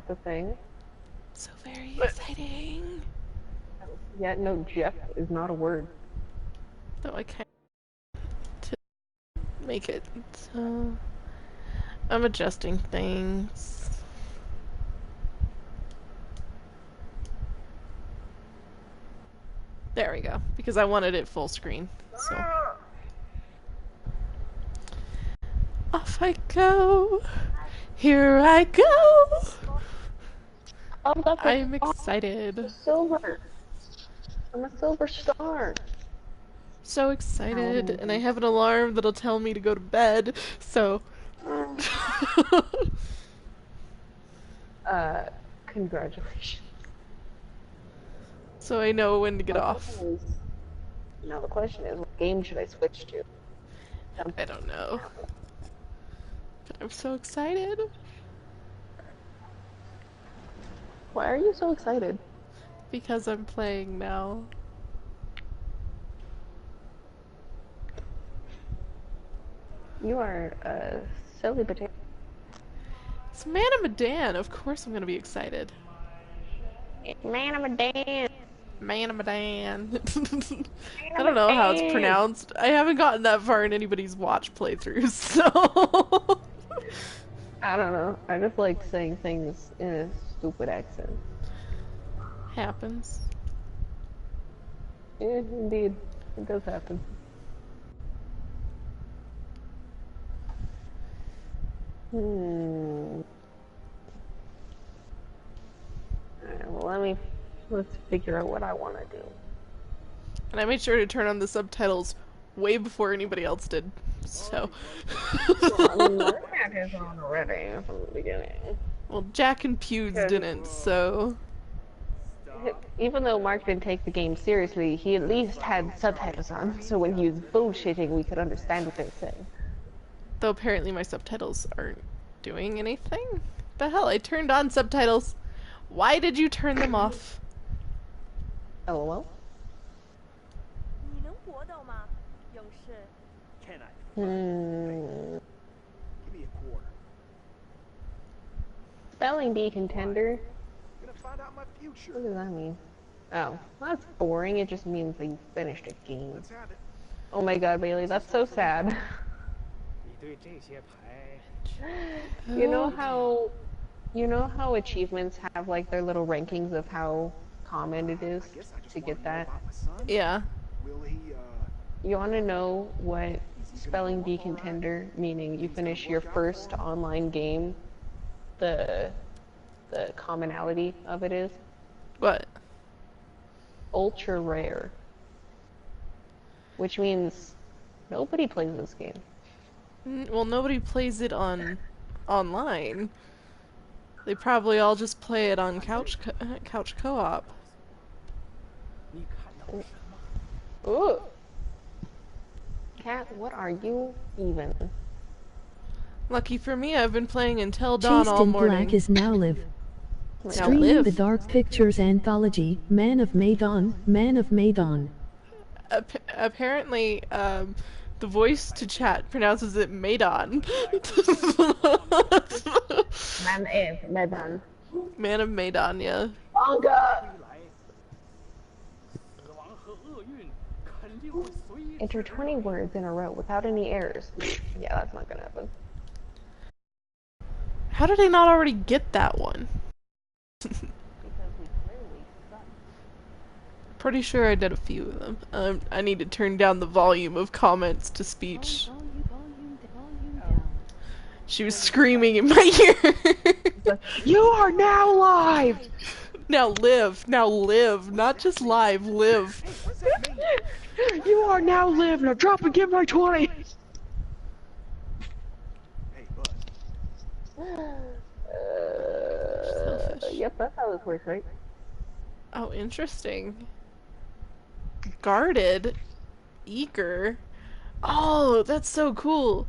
the thing. So very exciting. Yeah, no, Jeff is not a word. Though I can't to make it. So I'm adjusting things. There we go. Because I wanted it full screen. So off I go. Here I go. Oh, that's I'm excited. silver. I'm a silver star. So excited. And I have an alarm that'll tell me to go to bed. So. Congratulations. So I know when to get off. Now the question is, what game should I switch to? I don't know. But I'm so excited. Why are you so excited? Because I'm playing now. You are a silly potato. It's Man of Medan. Of course I'm gonna be excited. Man of Medan. Man of Medan. I don't know how it's pronounced. I haven't gotten that far in anybody's watch playthroughs, so. I don't know. I just like saying things in a stupid accent. Happens. Yeah, indeed. It does happen. Alright, well, let's figure out what I want to do. And I made sure to turn on the subtitles way before anybody else did, so. Well, I mean, Mark had his on already from the beginning. Well, Jack and Pewds didn't, so. Even though Mark didn't take the game seriously, he at least had subtitles on, so when he was bullshitting, we could understand what they were saying. Though apparently my subtitles aren't doing anything. The hell, I turned on subtitles. Why did you turn them off? LOL. Give me a quarter. Spelling bee contender. I'm gonna find out my future. What does that mean? Oh, that's boring. It just means that you finished a game. Let's have it. Oh my god, Bailey, that's so sad. You know how achievements have like their little rankings of how common it is to get that? Yeah. Will he, You want to know what spelling bee contender, meaning you finish your first online game, the commonality of it is? What? Ultra rare. Which means nobody plays this game. Well, nobody plays it online. They probably all just play it on couch co-op. Ooh. Cat, what are you even? Lucky for me, I've been playing Until Dawn all Chased in morning. Black is now live. Now Streaming live. the Dark Pictures anthology, Man of Medan, Man of Medan. Apparently, the voice to chat pronounces it Medan. Man of Medan. Man of Medan, yeah. Manga! Enter 20 words in a row without any errors. Yeah, that's not gonna happen. How did I not already get that one? Because we clearly suck. Pretty sure I did a few of them. I need to turn down the volume of comments to speech. Volume down. She was screaming in my ear. You are now live! Now live, not just live, live. You are now live! Now drop and give my 20! hey, bud. Yep, that's how this works, right? Oh, interesting. Guarded, eager. Oh, that's so cool.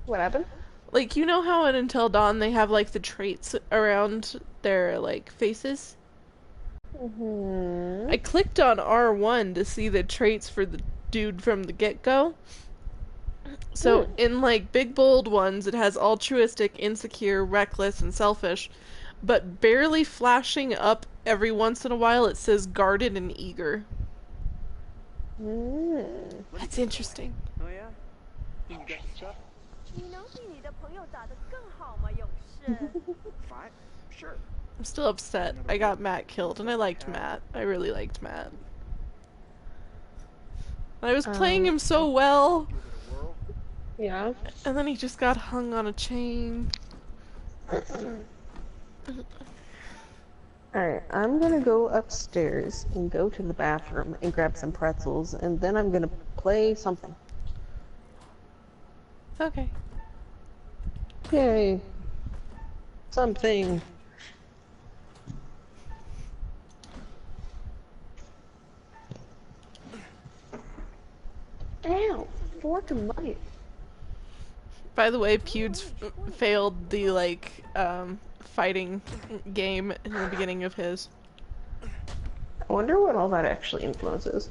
What happened? Like, you know how in Until Dawn they have like the traits around their like faces? Mm-hmm. I clicked on R1 to see the traits for the dude from the get-go. So in like big bold ones, it has altruistic, insecure, reckless, and selfish, but barely flashing up every once in a while it says guarded and eager. Mm. That's interesting. Oh yeah? Think you got the stuff? 你能比你的朋友打得更好吗，勇士？ Fine. Sure. I'm still upset. I got Matt killed, and I liked Matt. I really liked Matt. I was playing him so well, Give it a whirl. Yeah. and then he just got hung on a chain. Alright, I'm gonna go upstairs and go to the bathroom and grab some pretzels, and then I'm gonna play something. Okay. Yay. Something. Ow! Fork and light. By the way, Pewds failed the, like, fighting game in the beginning of his. I wonder what all that actually influences.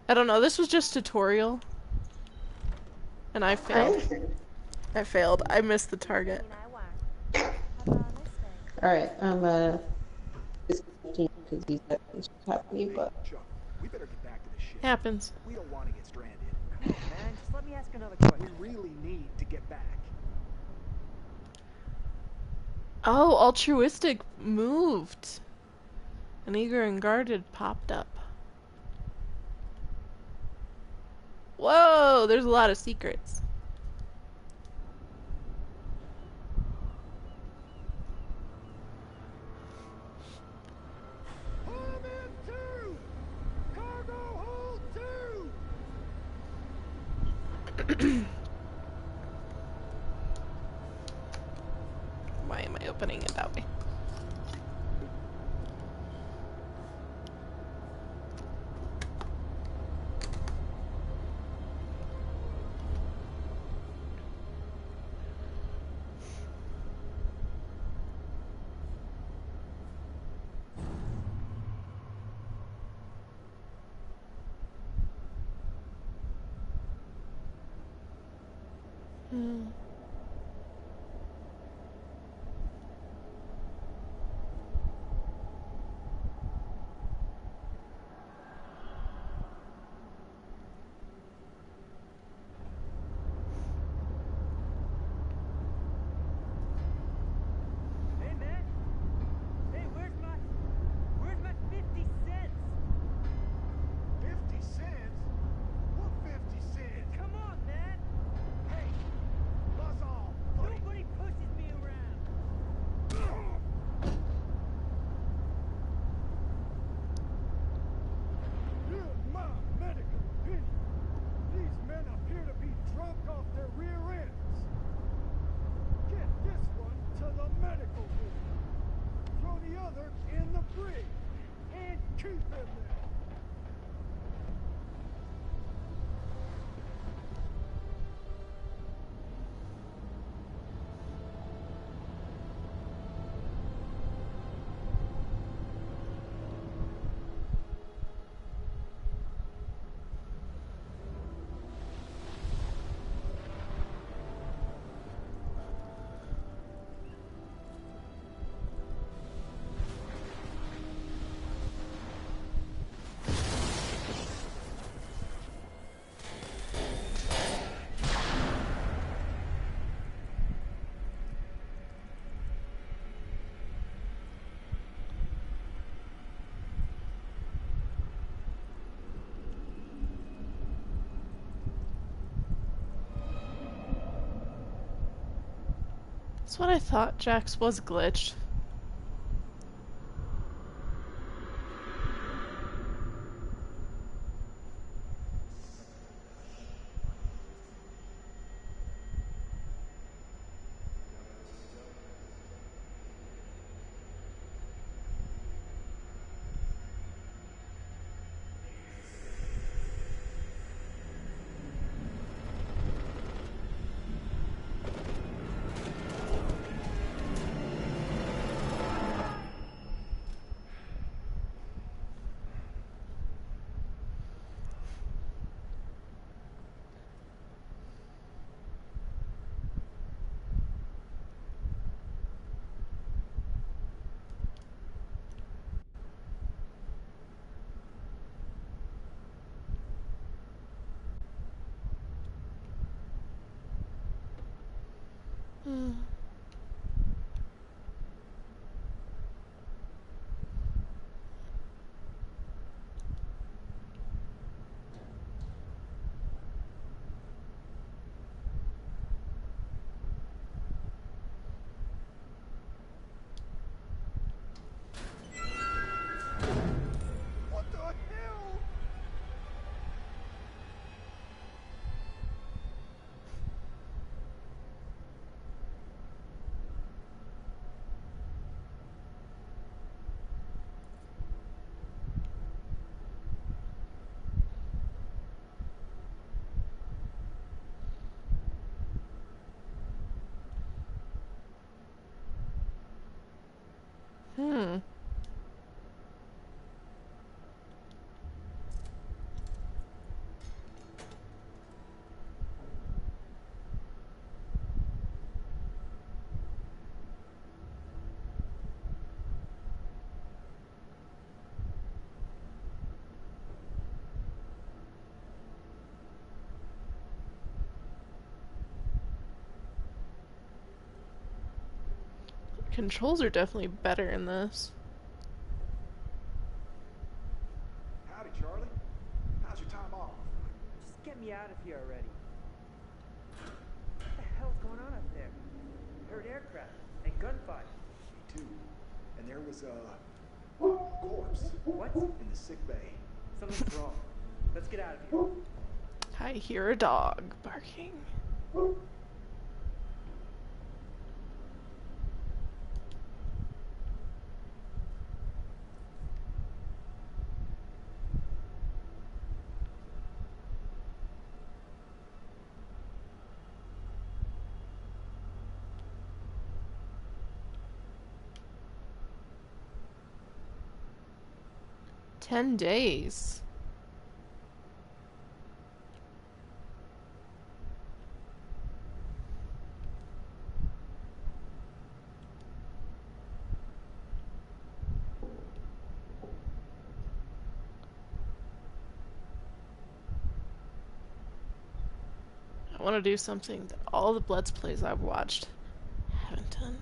I don't know, this was just tutorial. And I failed. I failed. I missed the target. 你来玩。Have a nice day. Alright, I'm discontinued because he's happy, but Chuck, we better get back to the ship. Happens. We don't want to get stranded. Come on, man. Just let me ask another question. We really need to get back. Oh, altruistic moved. And eager and guarded popped up. Whoa, there's a lot of secrets. Pull 'em in two! Cargo hold two! Why am I opening it that way? Hey, man. Hey, where's my 50 cents? 50 cents? What 50 cents? Come on, man. Hey, buzz off, buddy. Nobody pushes me around. Here's my medical opinion. These men appear to be drunk off their rear ends. Get this one to the medical ward. Throw the other in the brig. And keep him there. That's what I thought. Jax was glitched. Hmm. Controls are definitely better in this. Howdy, Charlie. How's your time off? Just get me out of here already. What the hell's going on up there? Heard aircraft and gunfire. Me too. And there was a corpse What? in the sick bay. Something's wrong. Let's get out of here. I hear a dog barking. "10 days." I want to do something that all the Let's Plays I've watched haven't done.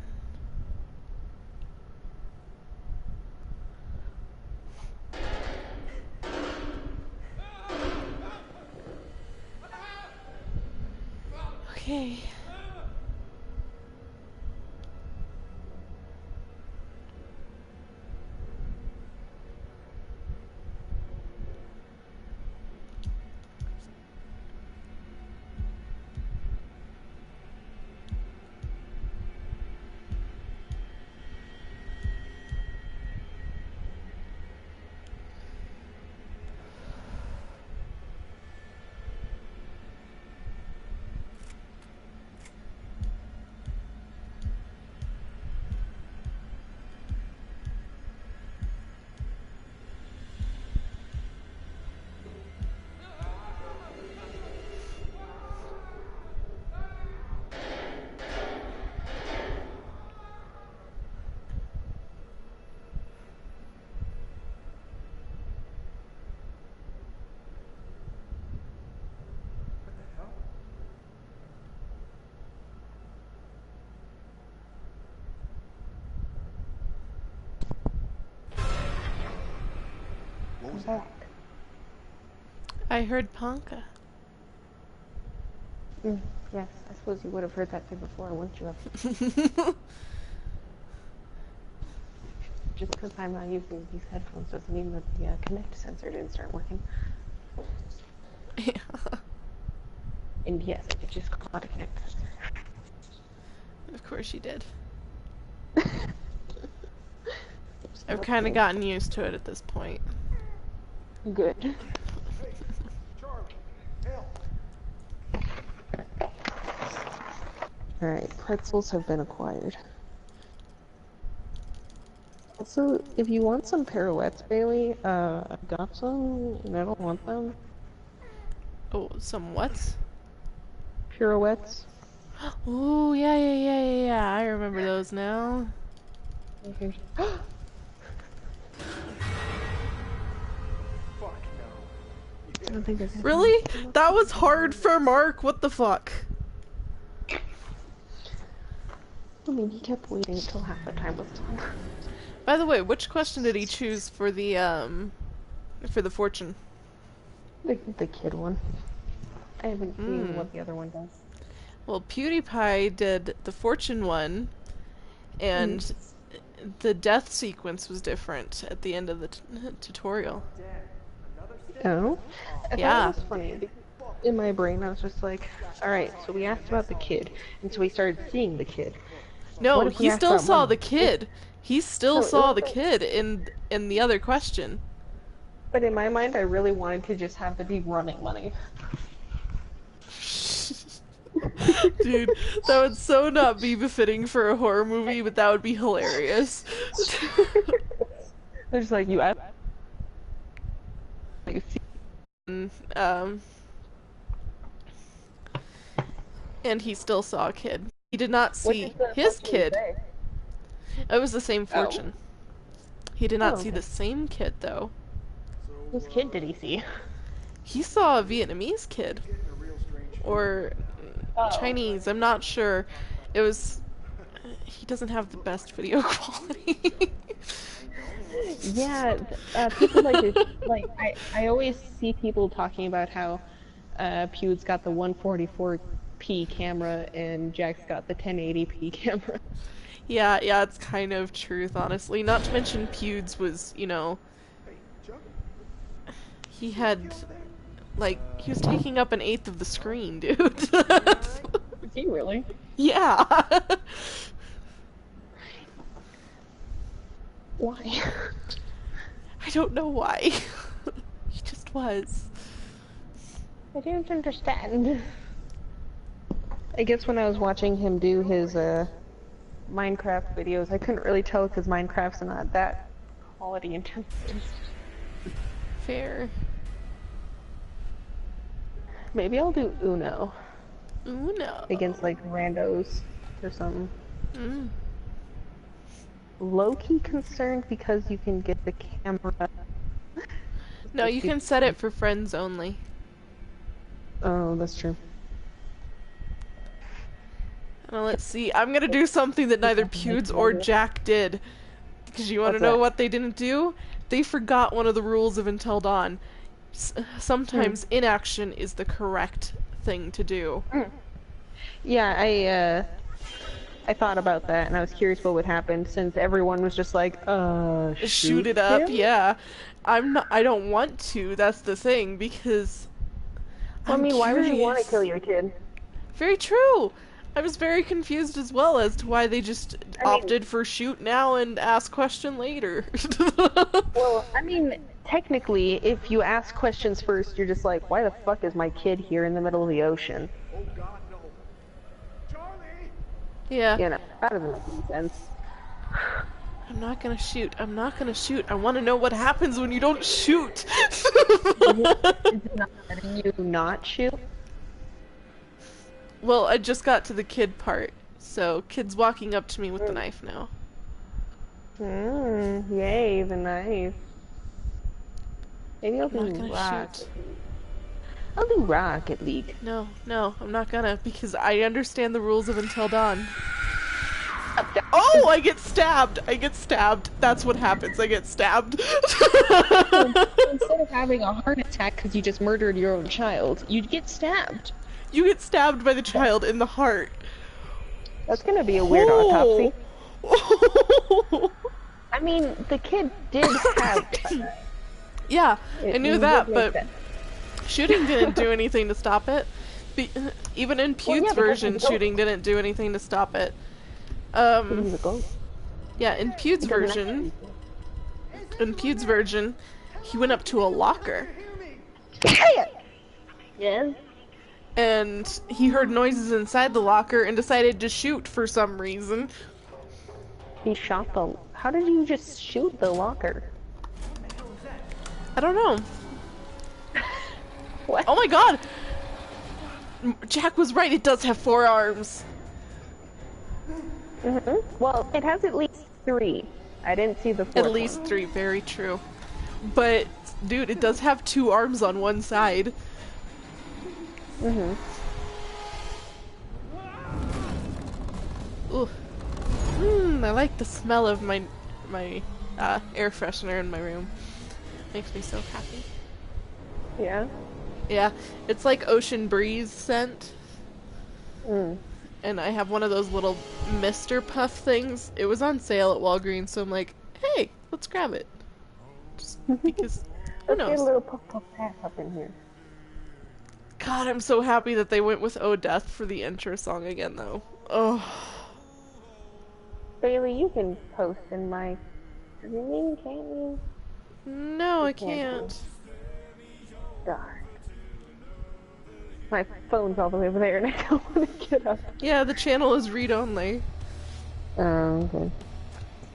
Okay. What the hell? What was Come that? back. I heard Ponka. Yes, I suppose you would have heard that too before, wouldn't you have? Just because I'm not using these headphones doesn't mean that the Connect sensor didn't start working. Yeah. And yes, I did just call it a Connect sensor. Of course you did. I've kind of gotten used to it at this point. Good. Hey, Charlie, help. Alright, pretzels have been acquired. Also, if you want some pirouettes, Bailey, I've got some, and I don't want them. Oh, some what? Pirouettes. Oh, yeah. I remember those now. Here's... Fuck no. I don't think there's Really? That was hard for Mark. What the fuck? I mean, he kept waiting until half the time was done. By the way, which question did he choose for the fortune? The kid one. I haven't seen what the other one does. Well, PewDiePie did the fortune one, and the death sequence was different at the end of the tutorial. Damn. Another step? Oh? I thought Yeah. it was funny. Because in my brain, I was just like, alright, so we asked about the kid, and so we started seeing the kid. No, What if we he asked still about saw money? the kid. He still So, saw the kid in the other question. But in my mind, I really wanted to just have the be running money. Dude, that would so not be befitting for a horror movie, but that would be hilarious. They're just like, you ask. um, and he still saw a kid. He did not What see did the his fortune kid. say? It was the same fortune. He did not Oh, see okay. the same kid, though. Whose kid did he see? He saw a Vietnamese kid. Or Chinese, I'm not sure. It was... He doesn't have the best video quality. Yeah, people like to, I always see people talking about how Pew's got the 144p camera and Jack's got the 1080p camera. Yeah, it's kind of truth, honestly. Not to mention Pewds was, you know... He had... Like, he was taking up 1/8 of the screen, dude. Is he really? Yeah! Why? I don't know why. He just was. I don't understand. I guess when I was watching him do his Minecraft videos, I couldn't really tell because Minecraft's not that quality intensive. Fair. Maybe I'll do Uno Uno. against like randos or something. Mm. Low-key concerned because you can get the camera. No, you can set it for friends only. Oh, that's true. Now let's see. I'm gonna do something that neither Pewds or Jack did. Because you want to What's know that? what they didn't do? They forgot one of the rules of Until Dawn. Sometimes inaction is the correct thing to do. Yeah, I thought about that and I was curious what would happen since everyone was just like, Shoot it up, him? yeah. I don't want to, that's the thing, because Well, I I'm mean, why would you want to curious. kill your kid? Very true. I was very confused as well as to why they just I mean- opted for shoot now and ask question later. Well, I mean, technically, if you ask questions first, you're just like, why the fuck is my kid here in the middle of the ocean? Oh God, no. Charlie! Yeah. You know, that doesn't make any sense. I'm not gonna shoot. I'm not gonna shoot. I want to know what happens when you don't shoot. Is it not letting you not shoot? Well, I just got to the kid part, so kid's walking up to me with the knife now. Yay, the knife. Maybe I'll I'm not do gonna rock. shoot. I'll do Rocket League. No, I'm not gonna, because I understand the rules of Until Dawn. Oh, I get stabbed! That's what happens, I get stabbed. Instead of having a heart attack because you just murdered your own child, you'd get stabbed. You get stabbed by the child in the heart. That's gonna be a weird autopsy. Oh. I mean, the kid did have. Yeah, I knew that, would but make sense. shooting didn't do anything to stop it. Even in Pew's because version, he's a shooting didn't do anything to stop it. He's a ghost. Yeah, in Pew's version, he went up to a locker, Yes. and he heard noises inside the locker and decided to shoot for some reason. He shot the. How did you just shoot the locker? I don't know. What? Oh my god! Jack was right, it does have 4 arms. Well, it has at least 3. I didn't see the 4th At least 3, very true. But, dude, it does have 2 arms on one side. Ooh. I like the smell of my air freshener in my room. Makes me so happy. Yeah. Yeah, it's like ocean breeze scent. Mm. And I have one of those little Mr. Puff things. It was on sale at Walgreens, so I'm like, hey, let's grab it. Just because, who Let's get a knows? little puff puff pass up in here. God, I'm so happy that they went with Oh Death for the intro song again, though. Oh. Bailey, you can post in my streaming, can't you? No, I can't. can't. Darn. My phone's all the way over there, and I don't want to get up. Yeah, the channel is read-only. Oh, okay.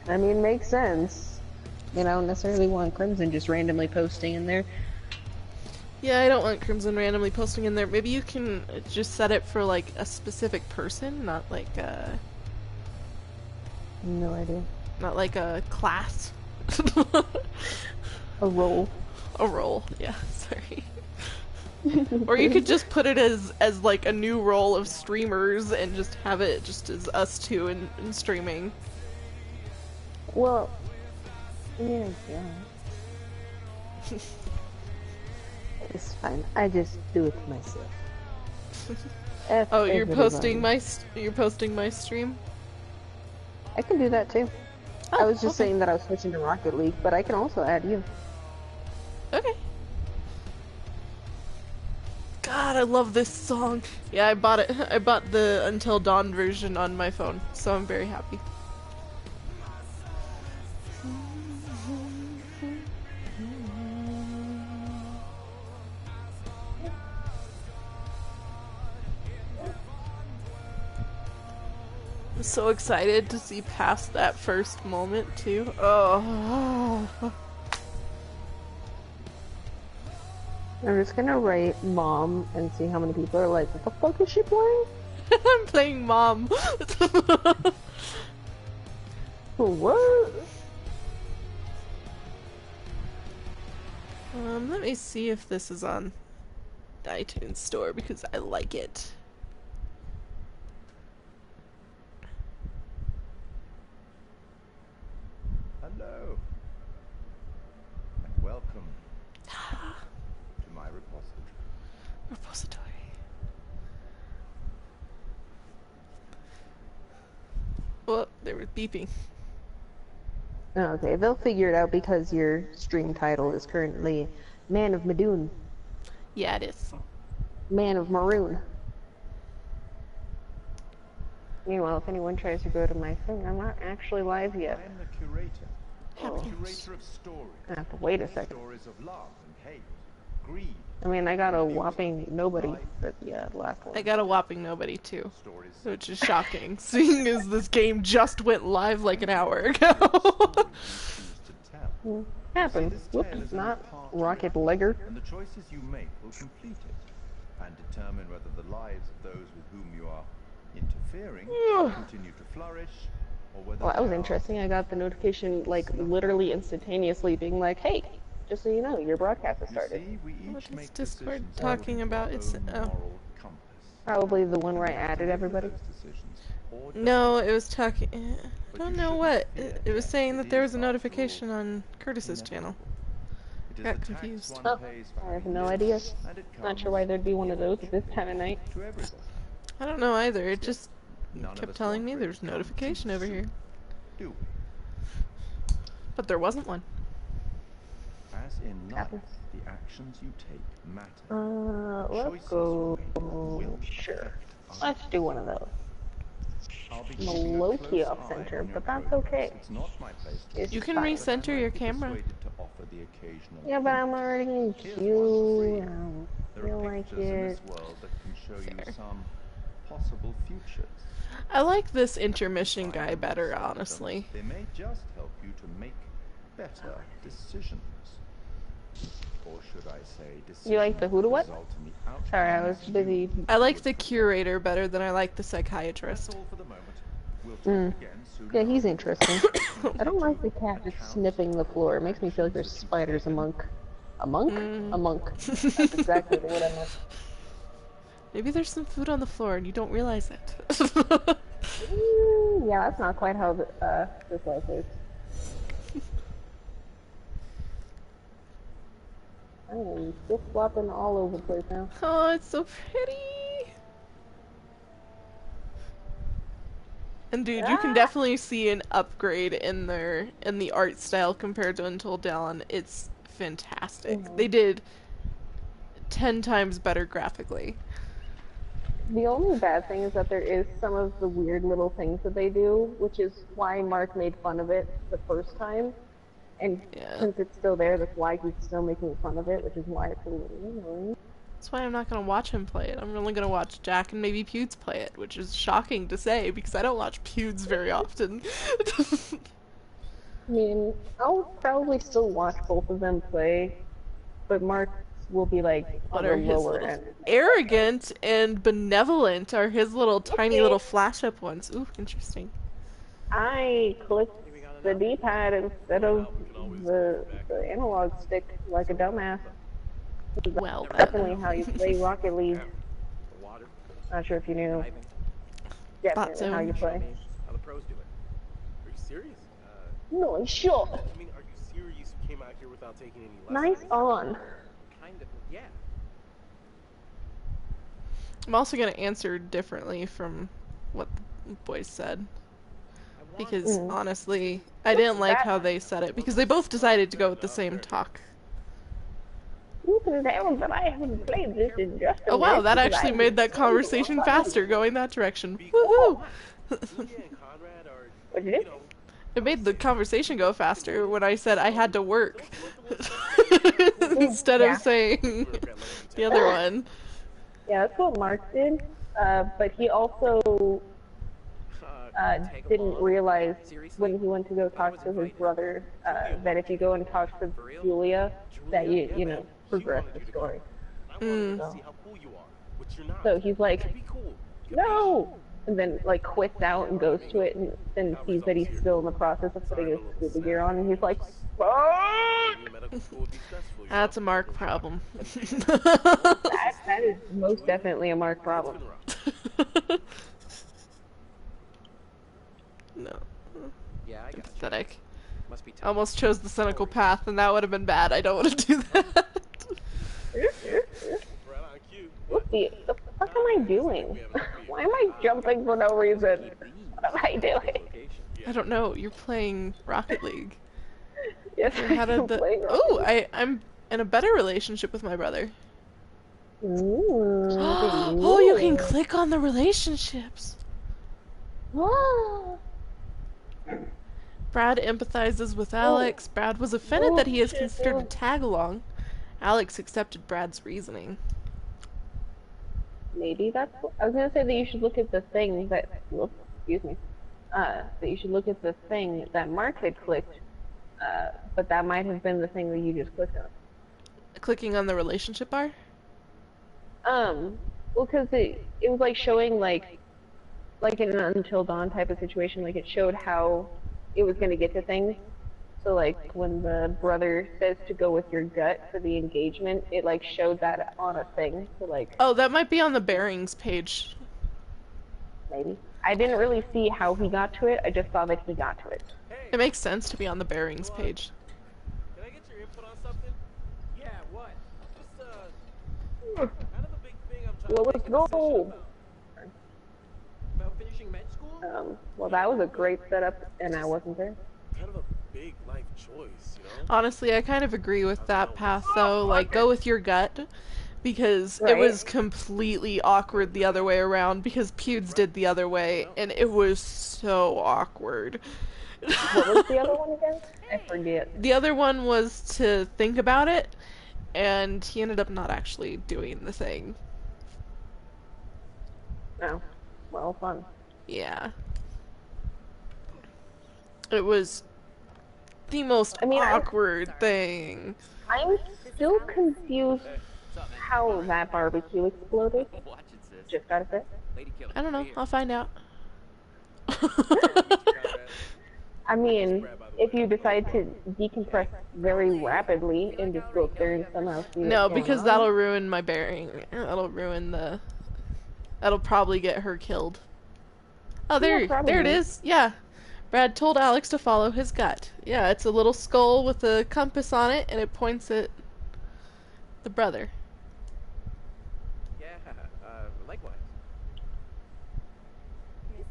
I mean, makes sense. You don't necessarily want Crimson just randomly posting in there. Yeah, I don't want Crimson randomly posting in there. Maybe you can just set it for, like, a specific person, not like No idea. not like a class. A role. A role, yeah, sorry. Or you could just put it as like a new role of streamers and just have it just as us two in streaming. Well, yeah. It's fine. I just do it myself. Oh, you're posting everybody. you're posting my stream? I can do that too. Oh, I was just okay. saying that I was switching to Rocket League, but I can also add you. Okay. God, I love this song. Yeah, I bought it. I bought the Until Dawn version on my phone, so I'm very happy. I'm so excited to see past that first moment, too. Oh. I'm just gonna write mom and see how many people are like, what the fuck is she playing? I'm playing mom. What? Let me see if this is on the iTunes store because I like it. Hello, and welcome to my repository. Repository. Well, they were beeping. Okay, they'll figure it out because your stream title is currently Man of Medan, Yeah, it is. Man of Maroon. Meanwhile, if anyone tries to go to my thing, I'm not actually live yet. I am the curator. Happens. Curator of stories. I have to wait a second. Stories of love and hate, greed. I mean, I got a whopping nobody for the last one. I got a whopping nobody too, Stories which is shocking, seeing as this game just went live like an hour ago. you choose to tell. Happens. This tale Whoops, is not only part Rocket of it, Legger. and the choices you make will complete it, and determine whether the lives of those with whom you are interfering continue to flourish, or whether Well, that was they are interesting. I got the notification, like, literally instantaneously being like, hey, just so you know, your broadcast has You started. see, we What each is make Discord decisions talking according to about? our It's own moral compass. Probably the one where I added Live everybody. those decisions, or No, don't. it was talking. I But don't you know shouldn't what. fear It was death. saying that It there is, was a after all, notification on Curtis's channel. It is Got the confused. tax Oh, one pays for I have having no lived, idea. and it Not sure comes why there'd be one of those at this time of night. to everybody. I don't know either. It just None of kept us telling want me for it there's to come notification too over here, soon, do we? but there wasn't one. As in life, Happens. the actions you take matter. Let's Choices go. you make will Sure. affect Let's others. do one of those. I'll be I'm keeping a low-key close off eye center, on your but that's progress. okay. It's not my place to It's You can fine. but I recenter might your be camera. persuaded to offer the occasional Yeah, but I'm hint. already in Here's queue. one to I read. don't There feel are like pictures in it. this world that can show you Fair. some possible futures. I like this intermission Find guy them, better, some of them. honestly. They may just help you to make better decisions. Or should I say decisions You like the who to what? that result in the Sorry, I was outcomes you busy. I like the curator better than I like the That's psychiatrist. all for the moment. We'll talk Mm. again soon. Yeah, he's enough. interesting. I don't like the cat just sniffing the floor. It makes me feel like there's spiders among. A monk? A monk. That's exactly the word I meant. Maybe there's some food on the floor and you don't realize it. Yeah, that's not quite how this life is. I am flip-flopping all over the place now. Oh, it's so pretty. And dude, you can definitely see an upgrade in the art style compared to Until Dawn. It's fantastic. They did 10 times better graphically. The only bad thing is that there is some of the weird little things that they do, which is why Mark made fun of it the first time. And Yeah. since it's still there, that's why he's still making fun of it, which is why it's a little annoying. That's why I'm not gonna watch him play it. I'm only gonna watch Jack and maybe Pewds play it, which is shocking to say because I don't watch Pewds very often. I mean, I'll probably still watch both of them play, but Mark will be like What on the are his lower little end. arrogant and benevolent are his little tiny Okay. little flash up ones. Ooh, interesting. I clicked the D-pad instead of the analog stick like a dumbass. Well, Definitely how you play Rocket League. Not sure if you knew. Definitely so. how you play. How the pros do it. Are you serious? No, sure. I mean, are you serious you came out here without taking any lessons? Nice on. Kind of, yeah. I'm also gonna answer differently from what the boys said. Because honestly, I didn't like how they said it because they both decided to go with the same talk. You can tell that I haven't played this in just a Oh wow, minute that because actually I made that conversation faster going that direction. Woohoo! What'd you do? It made the conversation go faster when I said I had to work. Instead of saying the other one. Yeah, that's what Mark did. But he also didn't realize when he went to go talk to his brother that if you go and talk to Julia, that you know, progress the story. So he's like, no! And then like quits out and goes to it and then sees that he's still in the process of putting his scuba gear on and he's like, fuck! That's a Mark problem. That is most definitely a Mark problem. No. Yeah, I got Pathetic. Must be tough. Almost chose the cynical path and that would have been bad. I don't want to do that. What the fuck am I doing? Why am I jumping for no reason? What am I doing? I don't know. You're playing Rocket League. Yes, How did the... Oh, I'm in a better relationship with my brother. Oh, you can click on the relationships. Brad empathizes with Alex. Brad was offended that he is considered a tag-along. Alex accepted Brad's reasoning. Maybe that's what, I was gonna say that you should look at the thing that, whoops, excuse me, that you should look at the thing that Mark had clicked, but that might have been the thing that you just clicked on. Clicking on the relationship bar? Well, because it was like showing like in an Until Dawn type of situation, like it showed how it was gonna get to things. So like when the brother says to go with your gut for the engagement, it like showed that on a thing. So like, Oh, that might be on the bearings page. maybe. I didn't really see how he got to it, I just saw that he got to it. It makes sense to be on the bearings page. Can I get your input on something? Yeah, what? Just, kind of a big thing I'm trying Well, to let's make a decision go! about finishing med school? Well, that was a great setup, and I wasn't there. Kind of a big life choice, you know? Honestly, I kind of agree with that path, though. Like, go with your gut. Because it Right. was completely awkward the other way around, because Pewds did the other way, and it was so awkward. What was the other one again? I forget. The other one was to think about it, and he ended up not actually doing the thing. No. Well, fun. Yeah. It was the most I- awkward thing. I'm still confused how that barbecue exploded. Just gotta say. I don't know. I'll find out. I mean, if you decide to decompress very rapidly and just go up there and somehow see No, what's because going that'll on. ruin my bearing. That'll ruin the... That'll probably get her killed. Oh, there it probably. is. Yeah. Brad told Alex to follow his gut. Yeah, it's a little skull with a compass on it, and it points at the brother. Yeah, likewise.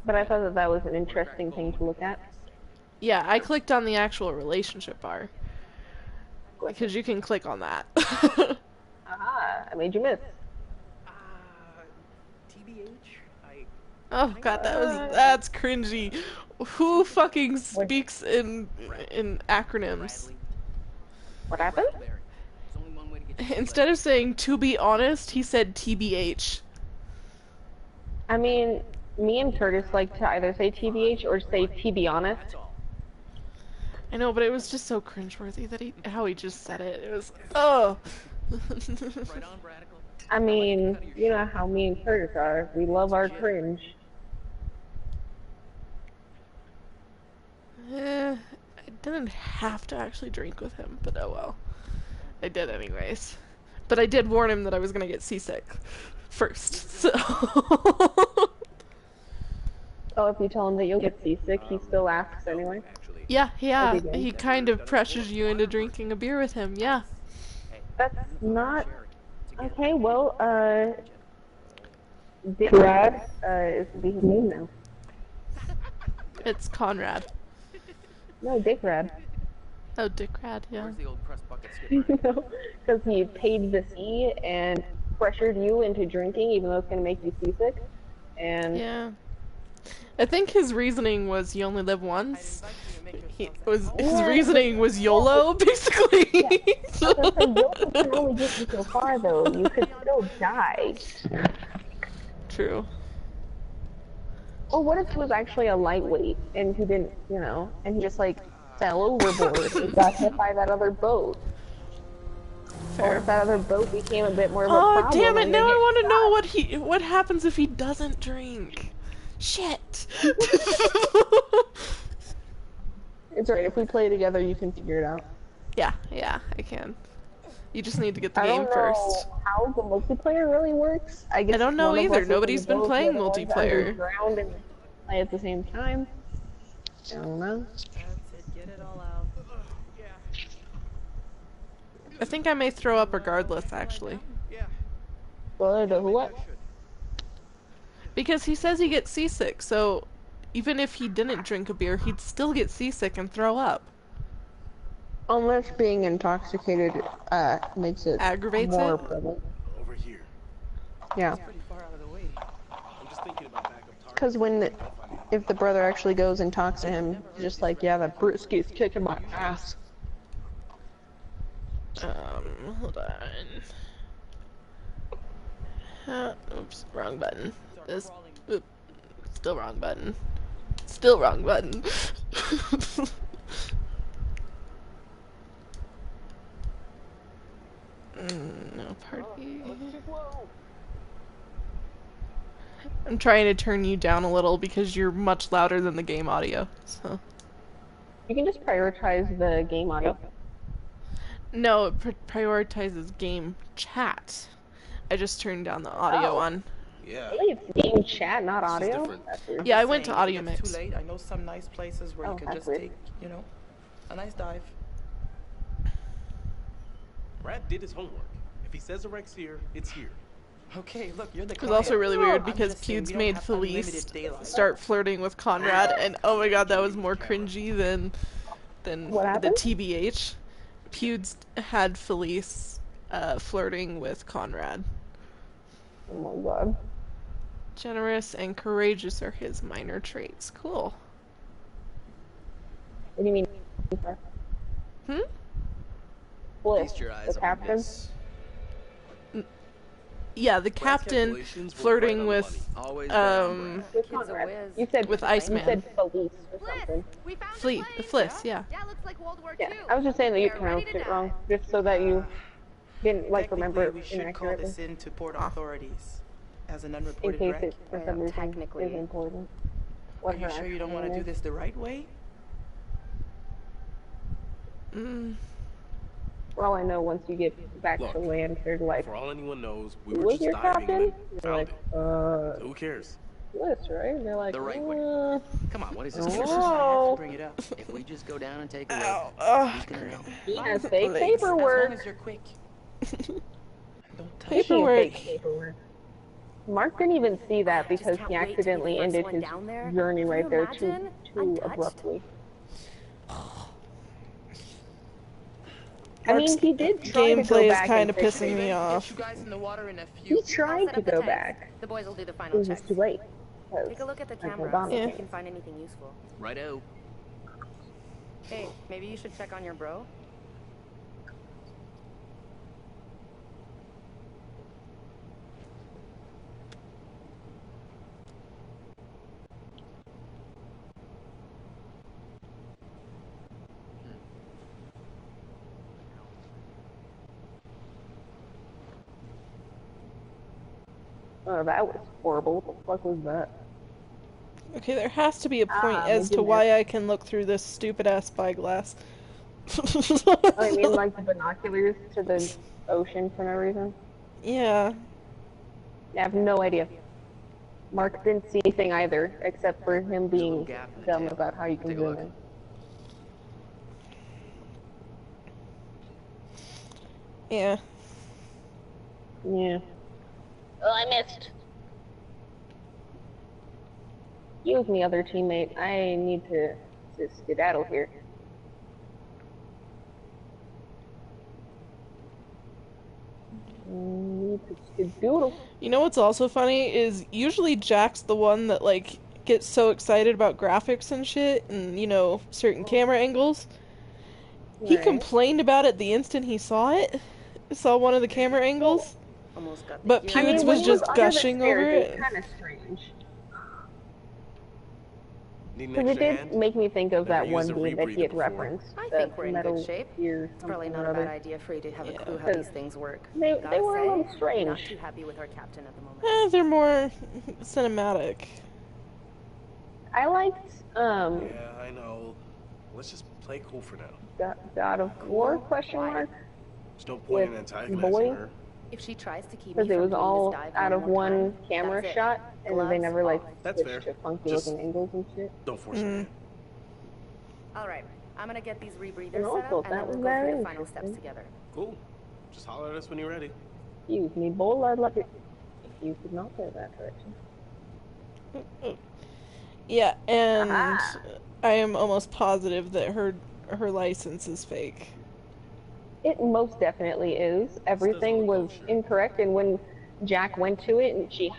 But I thought that that was an interesting thing to look at. Yeah, I clicked on the actual relationship bar. Because you can click on that. Aha, I made you miss. TBH, Oh god, that's cringy. Who fucking speaks in acronyms? What happened? Instead of saying to be honest, he said TBH. I mean, me and Curtis like to either say TBH or say to be honest. I know, but it was just so cringeworthy that how he just said it. It was, oh. I mean, you know how me and Curtis are. We love our cringe. I didn't have to actually drink with him, but oh well. I did anyways. But I did warn him that I was gonna get seasick first, so... Oh, if you tell him that you'll get seasick, he still asks anyway. Yeah, he kind of pressures you into drinking a beer with him, yeah. That's not... Okay, well, Dick Rad, is his name now. It's Conrad. No, Dick Rad. Oh, Dick Rad, yeah. No, because he paid the fee and pressured you into drinking, even though it's going to make you seasick. And yeah. I think his reasoning was you only live once. His reasoning was YOLO, basically. Yeah. YOLO can only get you so far, though. You could still die. True. Or what if he was actually a lightweight and he didn't, you know, and he just like fell overboard and got hit by that other boat? Fair. Or if that other boat became a bit more of a problem. Oh, damn it! Now I want to know what happens if he doesn't drink. Shit. It's alright. If we play together, you can figure it out. Yeah, I can. You just need to get the game first. I don't know how the multiplayer really works. I don't know either. Nobody's been playing multiplayer. Ground and play at the same time. I don't know. Get it all out. I think I may throw up regardless, actually. Well, what? Because he says he gets seasick, so even if he didn't drink a beer, he'd still get seasick and throw up. Unless being intoxicated makes it aggravates more it. Prevalent. Over here. Yeah. I'm just thinking about backup targets. Because if the brother actually goes and talks to him, he's just like, yeah, that brisky's kicking my ass. Hold on. Oops, wrong button. Still wrong button. Still wrong button. No party. I'm trying to turn you down a little because you're much louder than the game audio, so. You can just prioritize the game audio. No, it prioritizes game chat. I just turned down the audio on. Yeah. Really, it's game chat, not audio? Yeah, I went to audio mix. Too late. I know some nice places where you can just take, you know, a nice dive. Brad did his homework. If he says a wreck's here, it's here. Okay, look, you're the It was also really weird because Pewds made Felice start flirting with Conrad, and oh my god, that was more cringy than the TBH. Pewds had Felice flirting with Conrad. Oh my god. Generous and courageous are his minor traits. Cool. What do you mean? Feast your eyes the captain? Yeah, the captain flirting with Conrad. You said with Iceman. You said Felice or something. Fliss, yeah. Yeah, looks like World War Yeah, II. I was just saying that you pronounced it wrong, just so that you didn't remember it we should call inaccurately. this in to port authorities as an In unreported case wreck. it for some reason technically. is important. Are What you her sure you don't actual want to name do is. this the right way? For all I know, once you get back to land, they're like, For all anyone knows, we "Who were was just your diving captain?" and You're found like, it. So who cares? Bliss, right? And they're like, The right way. Come on, what is this? I have Oh. to bring it up. If we just go down and take a look, who's gonna know? He has fake As long paperwork. as you're quick. Don't touch Speaking of Paperwork. fake paperwork. Mark didn't even see that because can't he wait to be the accidentally first ended one his down there. journey Can right you there imagine? too Untouched? abruptly. I mean, he did try to go Gameplay is back kind and of fix pissing it. me Get off. you guys in the water in a He few. tried to go back. The boys will do the It final was checks. just too late. Take a look at the Like camera, Madonna. see if Yeah. you can find anything useful. Righto. Hey, maybe you should check on your bro. Oh, that was horrible. What the fuck was that? Okay, there has to be a point Ah, as my to why goodness. I can look through this stupid-ass spyglass. Oh, I mean, like the binoculars to the ocean for no reason? Yeah. I have no idea. Mark didn't see anything either, except for him There's a little being gap in the dumb tail. about how you can Take a zoom look. in. Yeah. Yeah. Oh, I missed. Excuse me, other teammate. I need to skedaddle here. Need to skedoodle. You know what's also funny is usually Jack's the one that, like, gets so excited about graphics and shit and, you know, certain camera angles. He Right. complained about it the instant he saw it. Saw one of the camera angles. Almost got the But gear. I mean, Pewds when was he was just under the gushing stairs, over it was it. kind of strange. Need an Because it extra did hand? make me think of that Never one used a game that he had rebreather before. referenced. I that think we're in Metal good shape. Gear It's probably something not or a bad other. idea for you to have a Yeah. clue how Because these things work. They Gotta were a little say, strange. not too happy with our captain at the moment. They're more cinematic. I liked Yeah, I know. Let's just play cool for now. God of War question mark There's no point in with antagonizing Boy, her. If she tries to keep me because it from was doing all this dive out of more one time, camera that's it. shot, and then they Gloves never like off. That's switched fair. to funky Just- looking angles and shit. Don't force your hand. All right, I'm gonna get these rebreathers And set also, up, and that then was we'll go very through the final steps interesting. together. Cool. Just holler at us when you're ready. Excuse me, bowl, I'd like it if you could not go that direction. Yeah, and Aha. I am almost positive that her license is fake. It most definitely is. Everything was incorrect, and when Jack went to it and she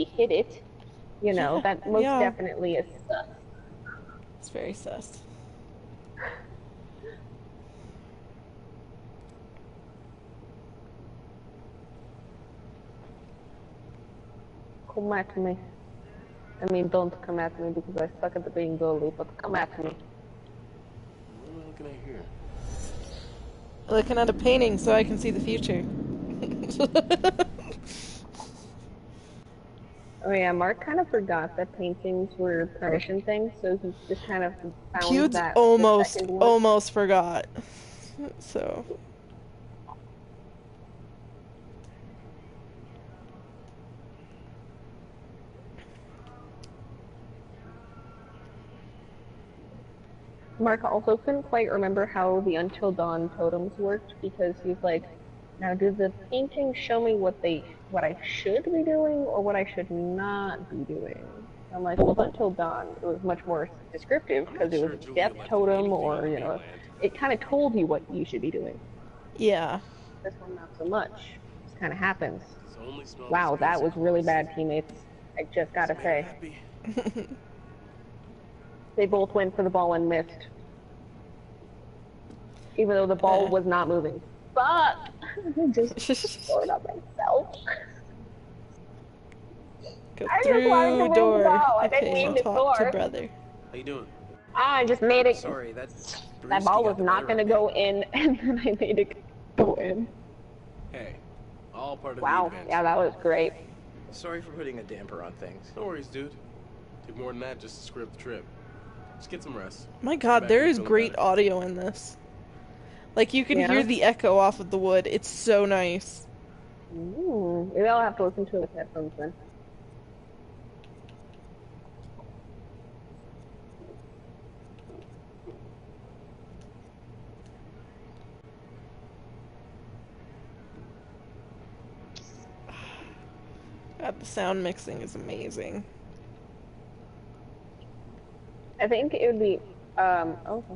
hid it, you know, Yeah, that most yeah. definitely is sus. It's very sus. Come at me. I mean, don't come at me because I suck at the being goalie, but come at me. What am I looking at here? Looking at a painting so I can see the future. Oh yeah, Mark kind of forgot that paintings were premonition things, so he just kind of found Pewds that the second one. almost forgot. So. Mark also couldn't quite remember how the Until Dawn totems worked because he's like, now do the paintings show me what I should be doing or what I should not be doing? I'm like, well, Until Dawn, it was much more descriptive because it was a death totem or, you know, it kind of told you what you should be doing. Yeah. This one, not so much. Just kind of happens. It's only smell Wow, as that good was as really it bad, teammates. I just gotta tastes. say. Happy. They both went for the ball and missed. Even though the ball was not moving. Fuck! I just scored on myself. Go I just wanted to through move door. the ball. I didn't Okay, mean to talk to score. brother. How you doing? I just made it. Sorry, That ball was not gonna go in, and then I made it go in. Hey, all part of the Wow, adventure. yeah, that was great. Sorry for putting a damper on things. No worries, dude. Took more than that just to screw up the trip. Just get some rest. My Come god, back there and is feeling great better. audio in this. Like, you can Yeah. hear the echo off of the wood. It's so nice. Ooh, maybe I'll have to listen to it with headphones then. God, the sound mixing is amazing. I think it would be, okay.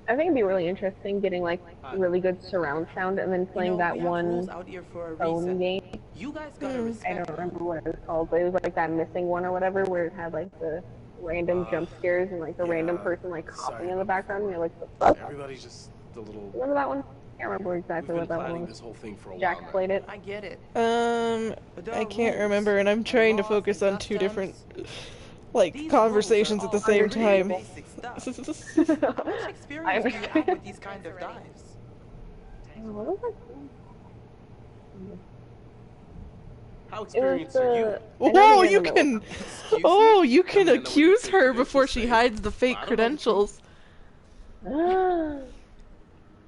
I think it'd be really interesting getting like really good surround sound and then playing that we have rules one out here for a phone reason. game. You guys gotta I respect don't them. remember what it was called, but it was like that missing one or whatever where it had like the random jump scares and like the random person like coughing in the background and you're like, what the fuck? Everybody's just a little. Remember that one? Can't remember We've exactly been what that one planning was. this whole thing for a while Jack now. played it. I get it. I There are can't rules, remember, and I'm trying to laws, focus and on two customs. different, like, These conversations at rules the are all same pretty time. basic stuff. How much experience do you have with these kind of dives? What was that? How It was experienced are you? the. I Oh, know you you're in the can. Excuse Oh, me? you can I mean, I know what accuse the fake her before credentials she say. hides the fake I don't know the truth. credentials. middle.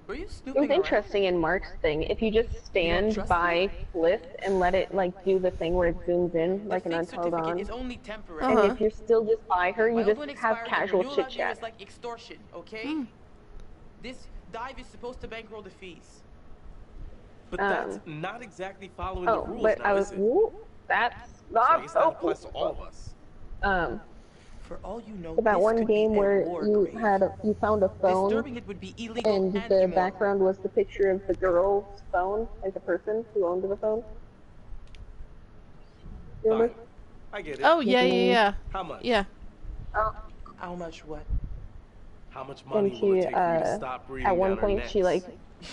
Were you It was snooping around? interesting in Mark's thing. If you just stand trust by Cliff and let it like do the thing where it zooms in The like an fake Until certificate Dawn, is only temporary. and Uh-huh. if you're still just by her, you My just old one have expires and casual renewal chit out here chat. is like extortion, okay? This dive is supposed to bankroll the fees. But that's not exactly following Oh, the rules but now, I was. is it? Ooh, that's So I not guess that so applies to all of us. For all you know, That this one could be game a where war you grave. you found a phone Disturbing it would be illegal and and the immoral. background was the picture of the girl's phone, like the person who owned the phone. You remember? Fine. I get it. Oh, yeah. How much? Yeah. How much what? How much And money will she, it take for you to stop breathing at one down our point, necks? she like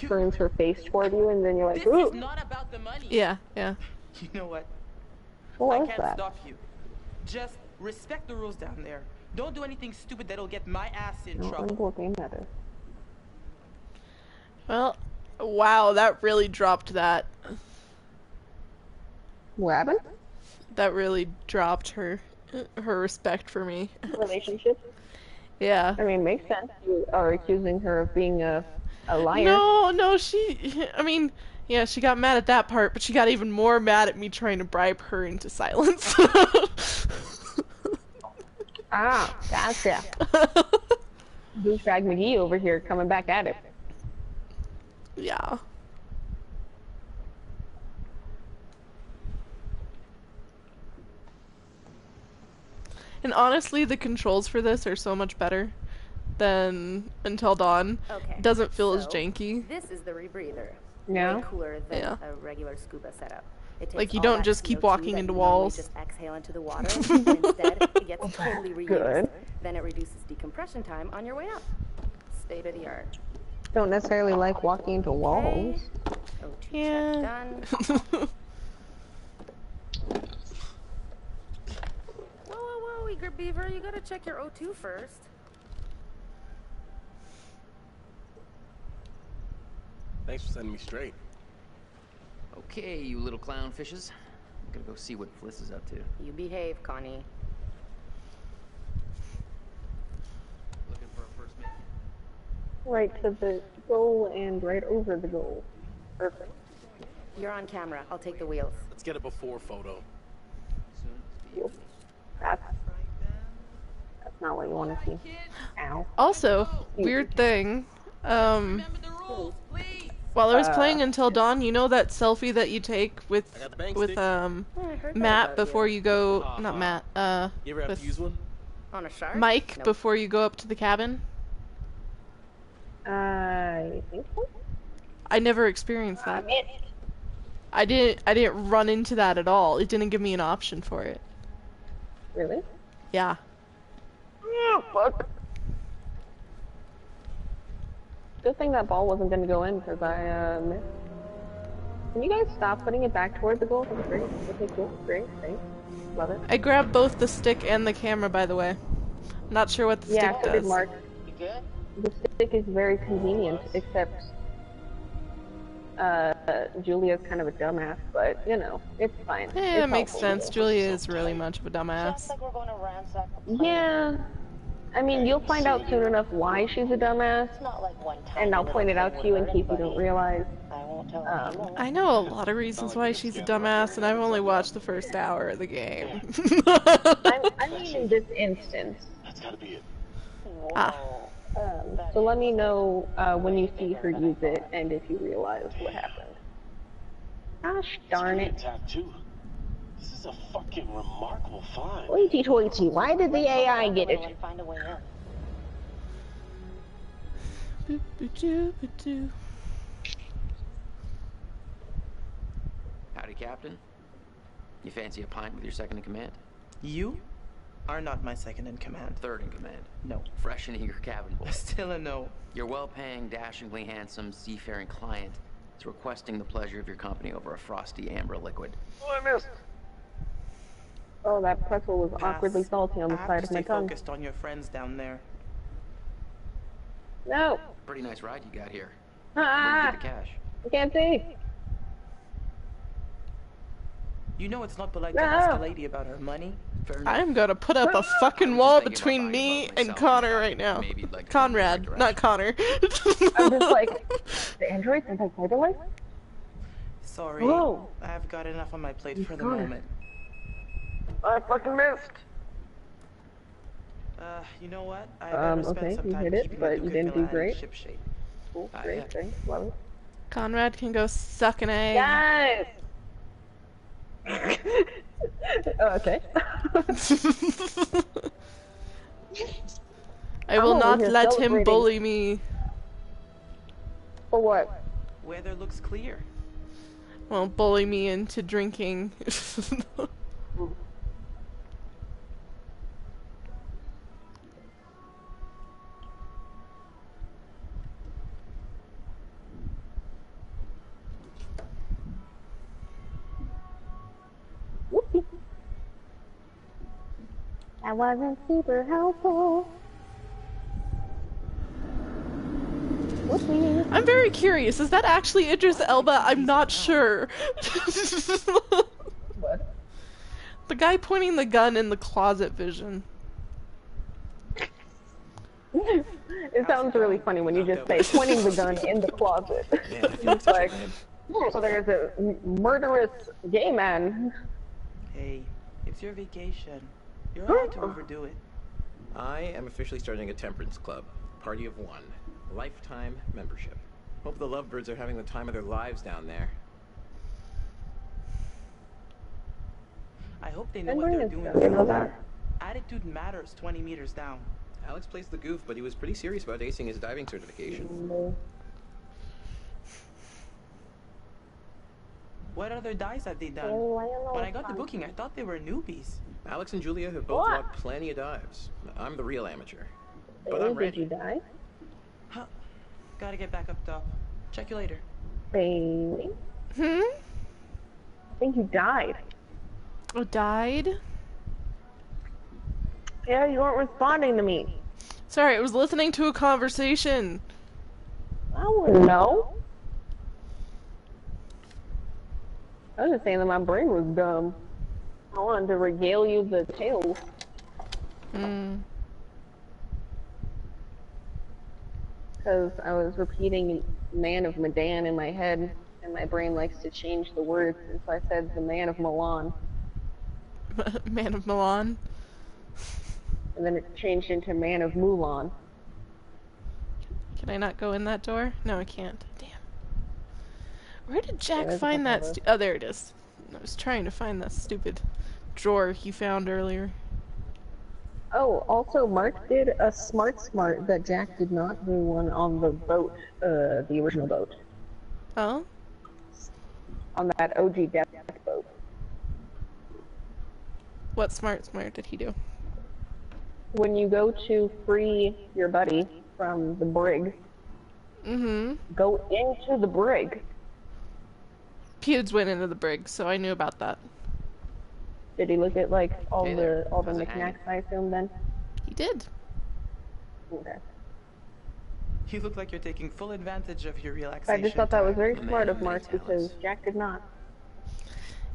turns her face toward you, and then you're like, This ooh, is not about the money. Yeah. You know what? what I was can't that? stop you. Just respect the rules down there. Don't do anything stupid that'll get my ass in No, trouble. I'm looking at it. Well, wow, that really dropped that. What happened? That really dropped her respect for me. Relationship? Yeah. I mean, makes sense. You are accusing her of being a liar. No, I mean, yeah, she got mad at that part, but she got even more mad at me trying to bribe her into silence. Ah, gotcha. Douchebag McGee over here coming back at it. Yeah. And honestly, the controls for this are so much better than Until Dawn. Okay. It doesn't feel as so janky. This is the rebreather. Yeah. Way cooler than Yeah. a regular scuba setup. It takes Like, you all don't that just keep CO2 walking that into you normally walls. just exhale into the water, and instead it gets totally reused. Good. Then it reduces decompression time on your way up. State of the art. Don't necessarily like walking into walls. O2 Yeah. check done. Whoa, eager beaver, you gotta check your O2 first. Thanks for setting me straight. Okay, you little clownfishes. I'm gonna go see what Fliss is up to. You behave, Connie. Looking for a first mate. Right to the goal and right over the goal. Perfect. You're on camera. I'll take the wheels. Let's get a before photo. Cool. That's not what you want to see. Ow. Also, weird thing. While I was playing Until Dawn, you know that selfie that you take with Matt before you go, not Matt, You ever have with to use one? On a shark? Mike Nope. before you go up to the cabin? I think so. I never experienced that. I didn't run into that at all. It didn't give me an option for it. Really? Yeah. Oh, fuck. Good thing that ball wasn't going to go in because I missed. Can you guys stop putting it back toward the goal? That's great. Okay, cool. Great. Thanks. Love it. I grabbed both the stick and the camera, by the way. Not sure what the Yeah, stick so did does. Mark. The stick is very convenient, except Julia's kind of a dumbass, but you know, it's fine. Yeah, it It's makes helpful. sense. Julia is really much of a dumbass. Yeah. I mean, you'll find out soon enough why she's a dumbass, and I'll point it out to you in case you don't realize. I know a lot of reasons why she's a dumbass, and I've only watched the first hour of the game. I mean, in this instance. That's gotta be it. Ah. So let me know when you see her use it, and if you realize what happened. Gosh darn it. Tattoo. This is a fucking remarkable find. Hoity toity, why did the AI get it? Find a way in. Boop-a-doo-ba-doo. Howdy, Captain. You fancy a pint with your second in command? You are not my second in command. Third in command. No. Fresh and eager cabin boy. Still a no. Your well-paying, dashingly handsome, seafaring client is requesting the pleasure of your company over a frosty amber liquid. Oh, I missed. Oh, that pretzel was Pass. awkwardly salty on the I have side to of my stay tongue. focused on your friends down there. No! Pretty nice ride you got here. Where'd you Ah! get the cash? I can't see! You know it's not polite to ask a lady about her money. I'm gonna put up a fucking wall between me and Connor right now. Conrad, not Connor. I'm just like, the androids and the cyberlights? Sorry. Whoa. I've got enough on my plate for the moment. I fucking missed. You know what? I better spend some time keeping the you didn't do great. ship shape. Cool, great, thanks, love it. Conrad can go suck an egg. Yes! Okay. I will not let him bully me. For what? Weather looks clear. Well, bully me into drinking. Whoopsie. That wasn't super helpful. Whoopsie. I'm very curious. Is that actually Idris Elba? I'm not sure. What? The guy pointing the gun in the closet vision. It sounds really funny when you just say pointing the gun in the closet. It's like, so there's a murderous gay man. Hey, it's your vacation. You're allowed to overdo it. I am officially starting a temperance club. Party of one. Lifetime membership. Hope the lovebirds are having the time of their lives down there. I hope they know what they're doing. You know that? Attitude matters 20 meters down. Alex plays the goof, but he was pretty serious about acing his diving certification. What other dives have they done? When I got the booking, I thought they were newbies. Alex and Julia have both logged plenty of dives. I'm the real amateur. But I'm ready. Did you die? Huh. Gotta get back up top. Check you later. Baby. I think you died. Oh, died? Yeah, you weren't responding to me. Sorry, I was listening to a conversation. I wouldn't know. I was just saying that my brain was dumb. I wanted to regale you the tales. Because I was repeating Man of Medan in my head, and my brain likes to change the words, and so I said the Man of Milan. Man of Milan? And then it changed into Man of Mulan. Can I not go in that door? No, I can't. Damn. Where did Jack find that oh, there it is. I was trying to find that stupid drawer he found earlier. Oh, also Mark did a smart that Jack did not do one on the boat, the original boat. Oh? On that OG death boat. What smart did he do? When you go to free your buddy from the brig, go into the brig. Pewds went into the brig, so I knew about that. Did he look at like all the knickknacks, I assume then? He did. Okay. You look like you're taking full advantage of your relaxation. I just thought that was very smart of Mark because Jack did not.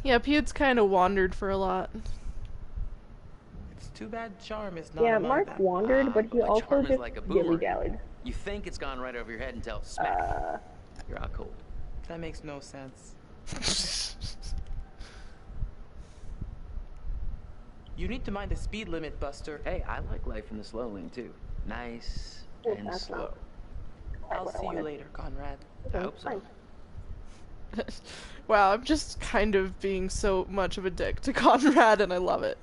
Yeah, Pewds kind of wandered for a lot. It's too bad charm is not. Yeah, Mark wandered, but he also just dilly-dallied. You think it's gone right over your head until smack. You're out cold. That makes no sense. You need to mind the speed limit, Buster. Hey, I like life in the slow lane too. Nice and slow. I'll see you later, Conrad. I hope so. Wow, I'm just kind of being so much of a dick to Conrad, and I love it.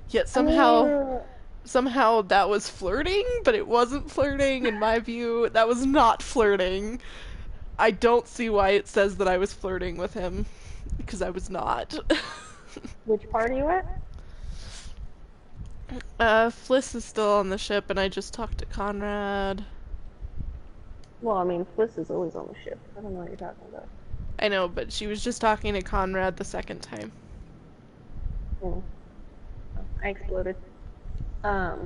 Yet somehow that was flirting, but it wasn't flirting in my view. That was not flirting. I don't see why it says that I was flirting with him, because I was not. Which part are you at? Fliss is still on the ship, and I just talked to Conrad. Well, I mean, Fliss is always on the ship. I don't know what you're talking about. I know, but she was just talking to Conrad the second time. I exploded. I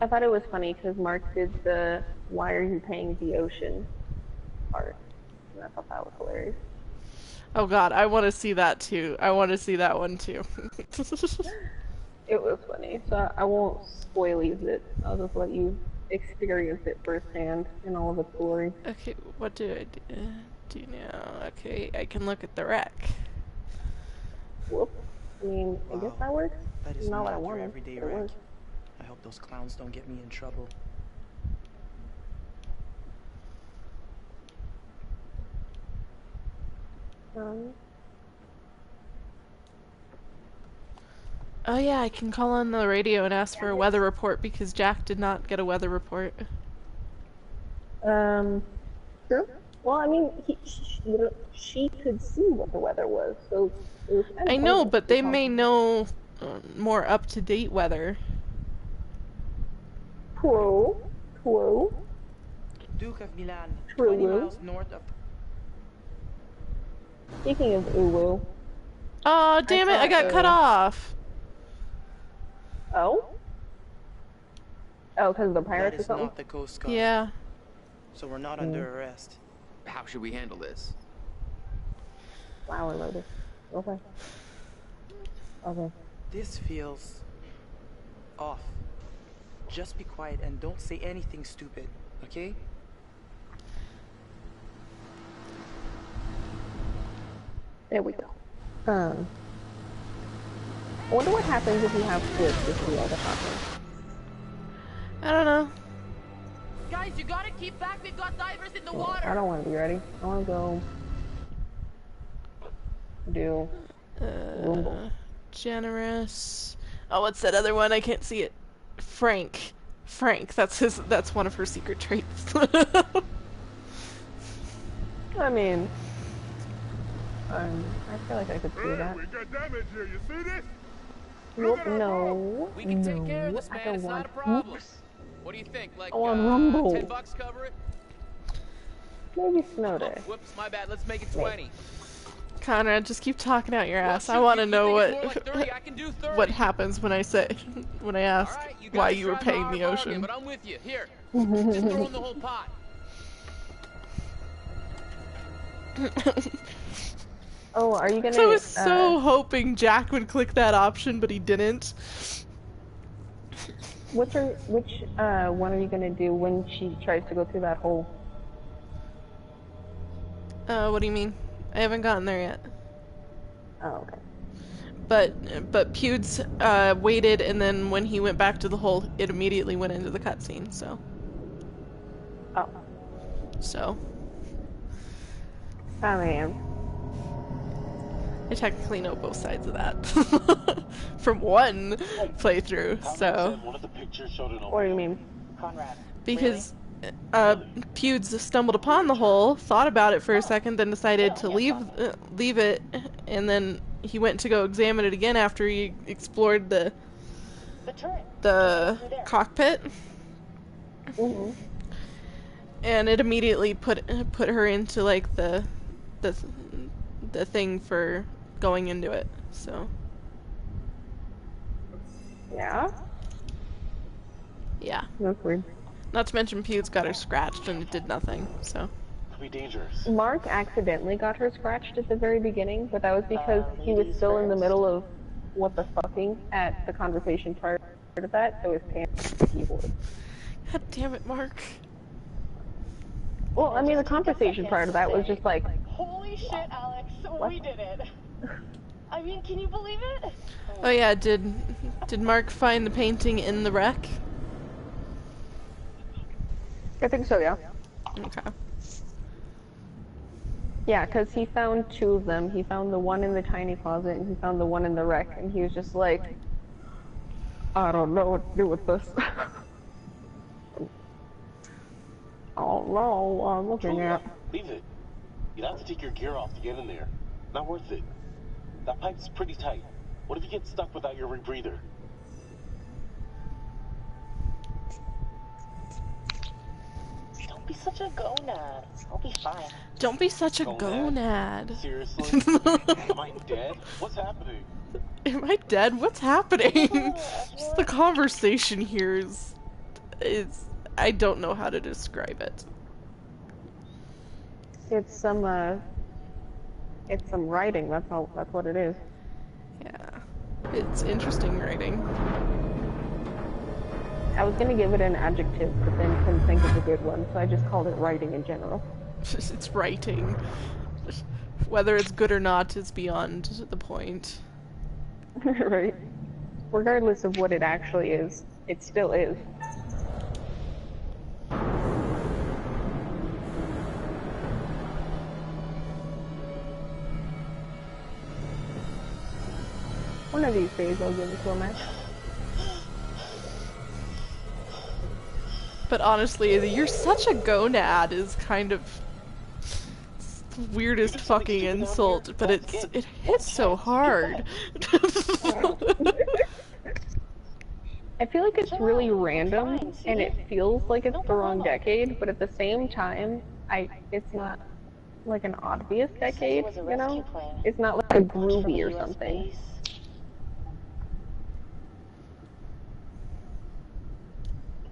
thought it was funny because Mark did the "Why are you paying the ocean?" part, and I thought that was hilarious. Oh god, I want to see that too. I want to see that one too. It was funny, so I won't spoilies it. I'll just let you experience it firsthand in all of its glory. Okay, what do I do now? Okay, I can look at the wreck. Whoops. I mean, I guess that works. That is Not what I not your wanted. everyday But it wreck. works. I hope those clowns don't get me in trouble. Oh yeah, I can call on the radio and ask for a weather report because Jack did not get a weather report. True. Well, I mean, she could see what the weather was, so it was kind of I know, pointless but to they call may her. know more up-to-date weather. True. Duke of Milan, True. 20 miles north of... Speaking of uwu. Oh, damn it, I got cut off. Oh? Oh, because of the That pirates or is something? not the Coast Guard. Yeah. So we're not under arrest. How should we handle this? Flower loaded. Okay. Okay. This feels... off. Just be quiet and don't say anything stupid, okay? There we go. I wonder what happens if you have flips with the other hopper. I don't know. Guys, you gotta keep back. We've got divers in the Well, water. I don't want to be ready. I want to go do Rumble. Generous. Oh, what's that other one? I can't see it. Frank. That's one of her secret traits. I mean, I feel like I could see that. We got damage here. You see this? Nope, no. We can take care of No, this, I man. don't It's not want a problem. Oops. What do you think? Like, I want Rumble. $10 cover it? Maybe snow day. Whoops, my bad. Let's make it 20. Conrad, just keep talking out your ass. I shoot, want to you know think it's more like 30? I can do 30. what happens when I ask Alright, you why guys you were tried paying my the hard ocean. bargain, but I'm with you. Here, just throw in the whole pot. Oh, are you gonna? I was so hoping Jack would click that option, but he didn't. Which one are you gonna do when she tries to go through that hole? What do you mean? I haven't gotten there yet. Oh, okay. But Pewds waited, and then when he went back to the hole, it immediately went into the cutscene. So. Oh. So. I mean. I technically know both sides of that from one playthrough. So. What do you mean? Because Pewds stumbled upon the hole, thought about it for a second, then decided to leave it, and then he went to go examine it again after he explored the cockpit. Mm-hmm. And it immediately put her into like the thing for going into it. So yeah. Yeah. That's weird. Not to mention Pewds got her scratched and it did nothing, so. Could be dangerous. Mark accidentally got her scratched at the very beginning, but that was because he was still in the middle of what the fucking at the conversation part of that, so his pants hit the keyboard. God damn it, Mark. Well, I mean, the conversation part of that was just like, holy shit, Alex, we did it. I mean, can you believe it? Oh yeah, did Mark find the painting in the wreck? I think so, yeah. Okay. Yeah, because he found two of them. He found the one in the tiny closet, and he found the one in the wreck, and he was just like, I don't know what to do with this. Oh no, I'm looking at. Leave it. You'd have to take your gear off to get in there. Not worth it. That pipe's pretty tight. What if you get stuck without your rebreather? Don't be such a gonad. I'll be fine. Don't be such a gonad. Seriously? Am I dead? What's happening? Am I dead? What's happening? Just the conversation here is I don't know how to describe it. It's some It's some writing. That's all. That's what it is. Yeah, it's interesting writing. I was gonna give it an adjective, but then couldn't think of a good one, so I just called it writing in general. It's writing. Whether it's good or not is beyond the point. Right. Regardless of what it actually is, it still is. One of these days I'll give it to a match. But honestly, you're such a gonad is kind of the weirdest fucking insult, but it hits so hard. I feel like it's really random, and it feels like it's the wrong decade, but at the same time, it's not like an obvious decade, you know? It's not like a groovy or something.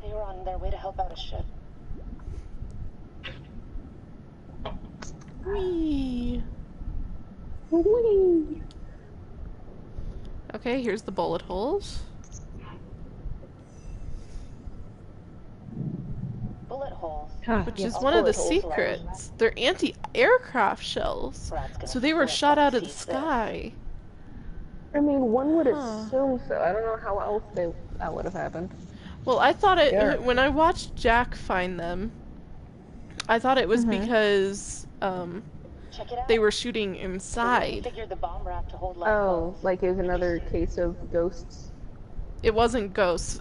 They were on their way to help out a ship. Whee! Whee! Okay, here's the bullet holes. Bullet holes. Which is one of the secrets. They're anti-aircraft shells, so they were shot out of the sky. I mean, one would assume so. I don't know how else that would have happened. Well, I thought when I watched Jack find them, I thought it was because they were shooting inside. Oh, like it was another case of ghosts? It wasn't ghosts.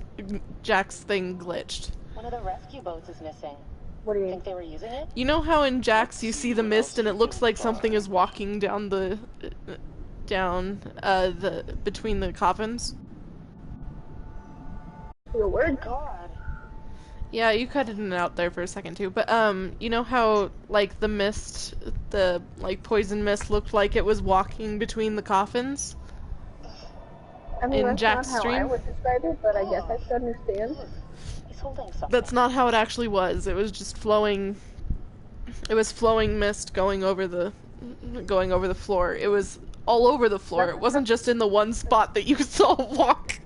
Jack's thing glitched. One of the rescue boats is missing. What do you think they were using it? You know how in Jack's you see the mist and it looks like something is walking down the between the coffins? Your word. God. Yeah, you cut it in and out there for a second too. But you know how like the mist, the like poison mist looked like it was walking between the coffins? I mean, in that's Jack's not how stream? I would describe it, but I guess I could understand. He's holding something. That's not how it actually was. It was just flowing. It was flowing mist going over the floor. It was all over the floor. It wasn't just in the one spot that you saw walk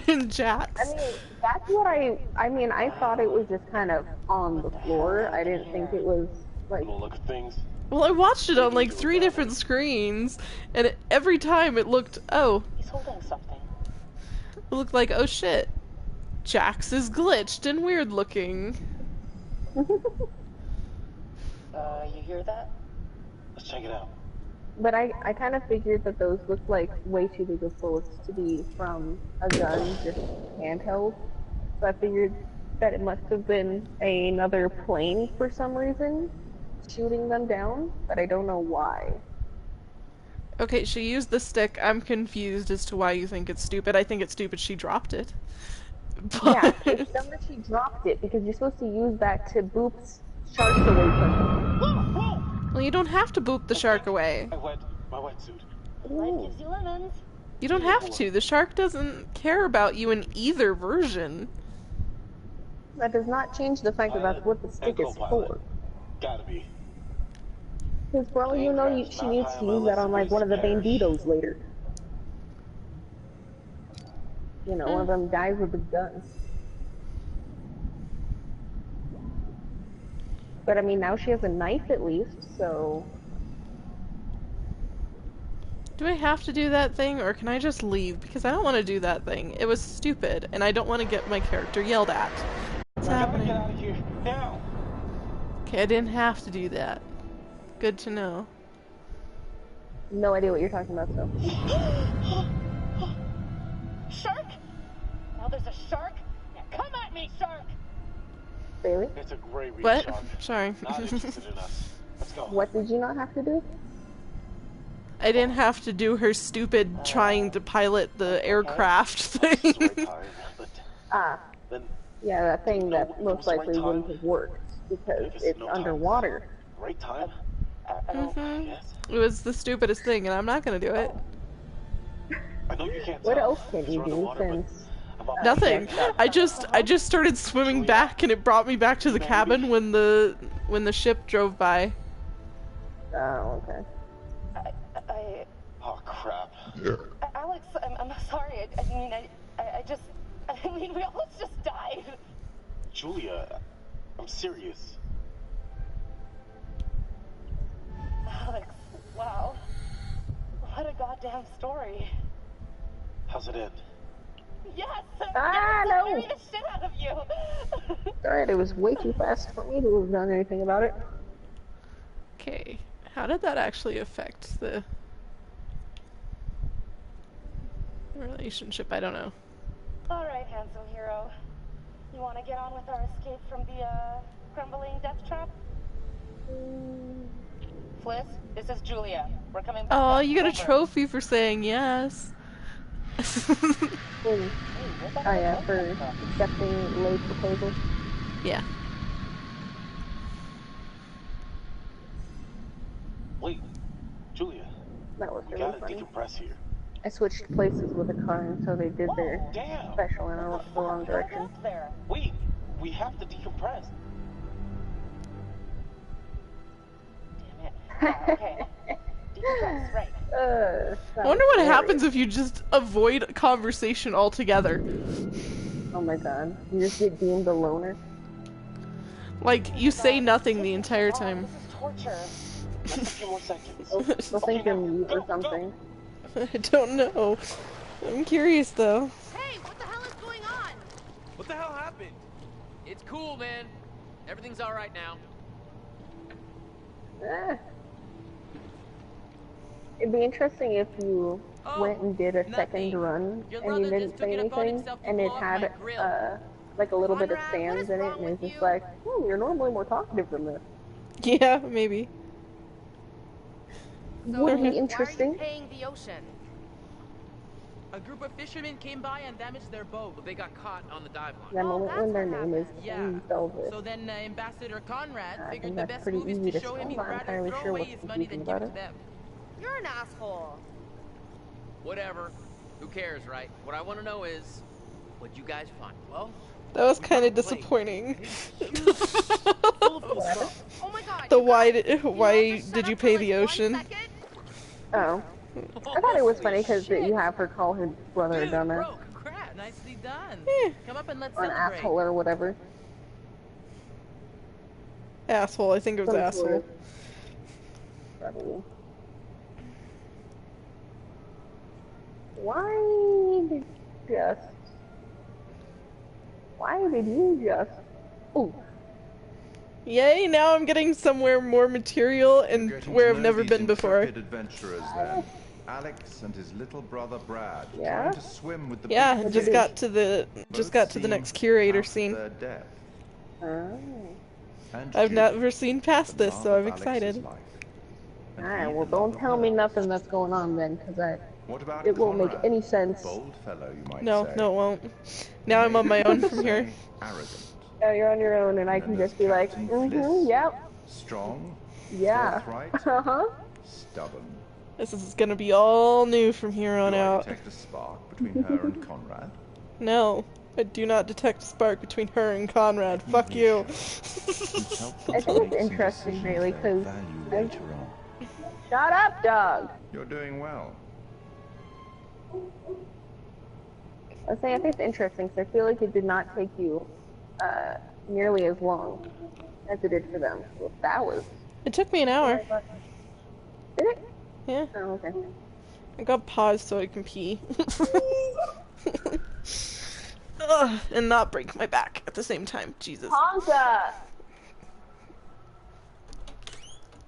in Jack's. I mean, that's what I mean, I thought it was just kind of on the floor. I didn't think it was like. Look at things. Well, I watched it on like 3 different screens, and every time it looked, He's holding something. It looked like, oh shit, Jax is glitched and weird looking. You hear that? Let's check it out. But I kind of figured that those looked like way too big of bullets to be from a gun, just handheld. So I figured that it must have been another plane for some reason shooting them down, but I don't know why. Okay, she used the stick. I'm confused as to why you think it's stupid. I think it's stupid she dropped it. But... Yeah, it's dumb that she dropped it, because you're supposed to use that to boop sharks away from them. Well, you don't have to boop the shark away. My wetsuit. Life gives you lemons. You don't have to. The shark doesn't care about you in either version. That does not change the fact that that's what the stick is for. Gotta be. Because for all you know, she needs to use that on like one of the banditos later. You know, one of them guys with the guns. But I mean, now she has a knife at least, so... Do I have to do that thing, or can I just leave? Because I don't want to do that thing. It was stupid, and I don't want to get my character yelled at. What's happening? Get out of here now. Okay, I didn't have to do that. Good to know. No idea what you're talking about, so. Shark? Now there's a shark? Now come at me, shark! Really? It's a great read, What? Shark. Sorry. Not interested in us. Let's go. What did you not have to do? I didn't have to do her stupid trying to pilot the aircraft thing. Yeah, that thing that most likely wouldn't have worked because it's underwater. Right time? It was the stupidest thing, and I'm not gonna do it. I know you can't What tell. else can you do since... Nothing. I just started swimming back, and it brought me back to the cabin when the ship drove by. Oh, okay. Oh, crap. Alex, I'm sorry. I just, we almost just died. Julia, I'm serious. Alex, wow. What a goddamn story. How's it end? Yes! Ah, yes, no! I'll marry the shit out of you! Alright, it was way too fast for me to have done anything about it. Okay, how did that actually affect the relationship? I don't know. Alright, handsome hero. You want to get on with our escape from the, crumbling death trap? Fliss, this is Julia. We're coming back Oh, up. you got a Over. trophy for saying yes. Oh yeah, for accepting late proposal. Yeah. Wait, Julia. That was We really gotta funny. decompress here. I switched places with the car, and so they did their Damn! special in the wrong direction. Wait, we have to decompress. Damn it. Yeah, okay. Decompress, right. I wonder what happens if you just avoid conversation altogether. Oh my god. You just get deemed a loner? Like, you say nothing the entire time. This is torture. Just a few more seconds. They'll think you're mute or something. I don't know. I'm curious though. Hey, what the hell is going on? What the hell happened? It's cool, man. Everything's all right now. It'd be interesting if you went and did a second run and you didn't say anything, and it had like a little bit of stands in it, and it's just like, you're normally more talkative than this. Yeah, maybe. Would be interesting. Why are you paying the ocean? A group of fishermen came by and damaged their boat. But they got caught on the dive line. That moment when their name is Velvet. So then Ambassador Conrad I figured think the that's best pretty move is easy to to show him spell. he'd I'm not rather entirely throw sure away what's his money than confusing give about it it. to them. You're an asshole. Whatever. Who cares, right? What I want to know is, what'd you guys find? Well, That was kind of disappointing. Oh my god. The why did you pay the ocean? Oh. I thought it was funny because you have her call her brother a dumbass. Bro, congrats. Nicely done. Come up and let's Or an celebrate. asshole or whatever. Asshole, I think it was Some asshole. sort of- Probably. Why did you just... Ooh. Yay, now I'm getting somewhere more material and where I've never been before. Adventurers then. Alex and his little brother Brad Yeah? trying to swim with the Yeah, big just fish. got to the next curator scene. Their death. And I've Judy, never seen past the this, love so I'm of Alex's excited. life. Alright, well don't tell me nothing that's going on then, because What about it won't make Conrad? any sense. Bold fellow, you might No, say. no it won't. Now I'm on my own from here. Arrogant. Yeah, you're on your own, and I can just be like, yep, Strong. yeah, Forthright. Stubborn. This is gonna be all new from here on Do I out. detect a spark between her and Conrad? No, I do not detect a spark between her and Conrad. Fuck you. I think it's interesting, really, because... Shut up, dog! You're doing well. I was saying, I think it's interesting, because I feel like it did not take you nearly as long as it did for them. So that was... It took me an hour. Did it? Yeah. Oh, okay. I got paused so I can pee. Ugh, and not break my back at the same time. Jesus. Honka!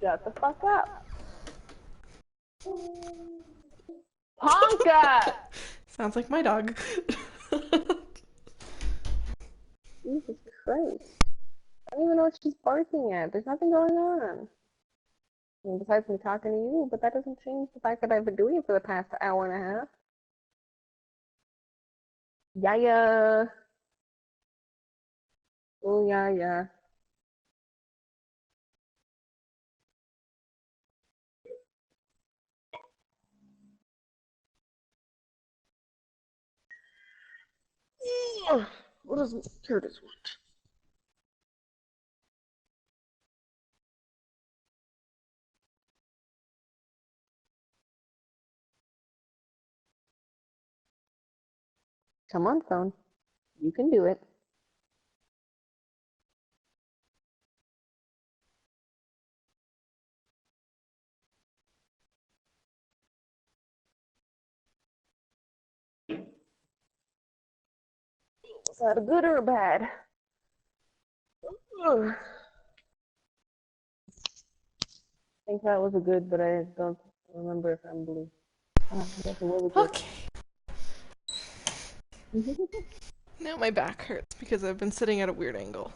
Shut the fuck up. Honka! Sounds like my dog. Jesus Christ. I don't even know what she's barking at. There's nothing going on. I mean, besides me talking to you, but that doesn't change the fact that I've been doing it for the past hour and a half. Yeah. Oh, yeah. What does Curtis want? Come on, phone. You can do it. Is that a good or a bad? Ugh. I think that was a good, but I don't remember if I'm blue. I guess it was a good. Okay. Now my back hurts because I've been sitting at a weird angle.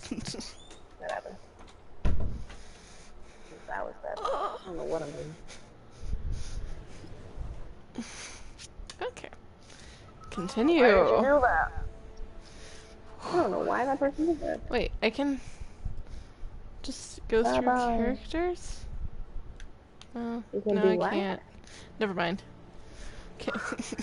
That happened. That was bad. I don't know what I'm doing. Okay. Continue. Why did you do that? I don't know why that person did that. Wait, I can just go through characters? Oh, no, I can't. Never mind. Okay.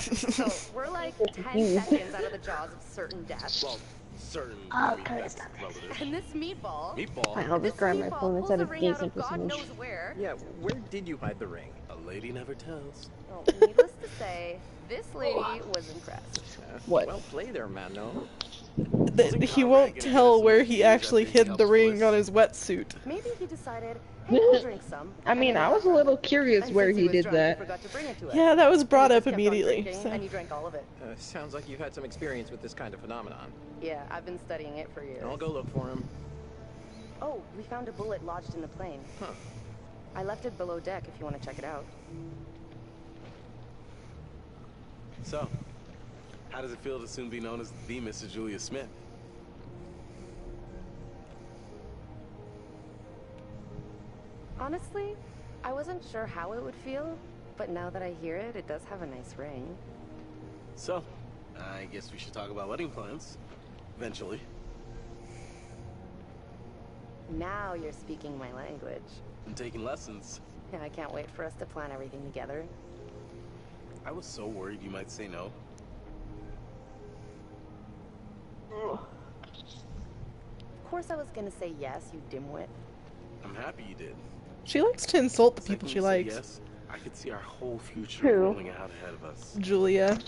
So, we're like 10 seconds out of the jaws of certain death. Well, certain. And this meatball. Fine, I'll just grab my phone instead of gazing for some knows where. Yeah, where did you hide the ring? A lady never tells. Well, needless to say, this lady was impressed. What? Well played there, Mano. He won't tell where he actually hid the ring on his wetsuit. Maybe he decided, hey, I'll drink some. I mean, I was a little curious where he did that. Yeah, that was brought up immediately. So. And he drank all of it. Sounds like you've had some experience with this kind of phenomenon. Yeah, I've been studying it for years. I'll go look for him. Oh, we found a bullet lodged in the plane. Huh. I left it below deck if you want to check it out. So, how does it feel to soon be known as the Mrs. Julia Smith? Honestly, I wasn't sure how it would feel, but now that I hear it, it does have a nice ring. So, I guess we should talk about wedding plans. Eventually. Now you're speaking my language. I'm taking lessons. Yeah, I can't wait for us to plan everything together. I was so worried you might say no. Of course I was gonna say yes, you dimwit. I'm happy you did. She likes to insult the people she likes. Yes, I could see our whole future Who? rolling out ahead of us. Julia.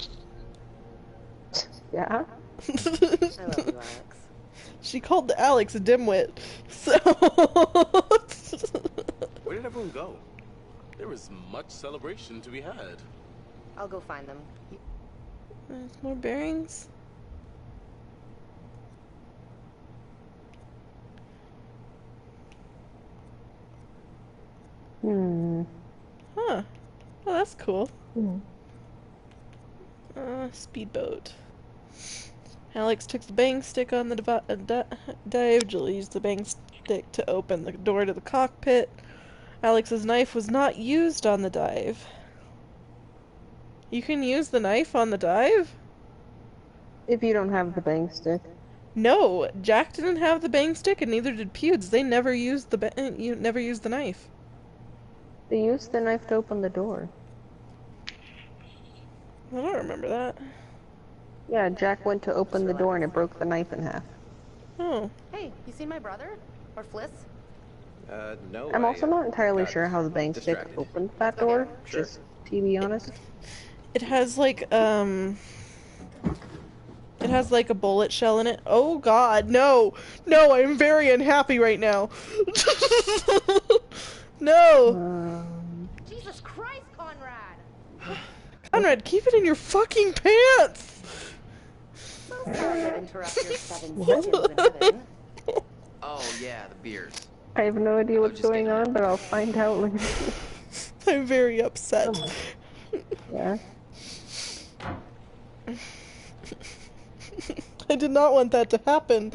Yeah? I love you, Alex. She called Alex a dimwit, so... Where did everyone go? There was much celebration to be had. I'll go find them. There's more bearings. Huh. Oh, that's cool. Speedboat. Alex took the bang stick on the dive. Julie used the bang stick to open the door to the cockpit. Alex's knife was not used on the dive. You can use the knife on the dive? If you don't have the bang stick. No, Jack didn't have the bang stick, and neither did Pewds. They never used the never used the knife. They used the knife to open the door. I don't remember that. Yeah, Jack went to open the door and it broke the knife in half. Oh. Hey, you seen my brother? Or Fliss? No. I'm also not entirely sure how the bang stick opened that door, Sure. just to be honest. It has like a bullet shell in it. Oh god, no! No, I'm very unhappy right now. No! Jesus Christ, Conrad! Conrad, keep it in your fucking pants! So sorry to interrupt your 7 seconds in heaven. Oh, yeah, the beers. I have no idea what's going on, but I'll find out later. I'm very upset. Yeah. I did not want that to happen.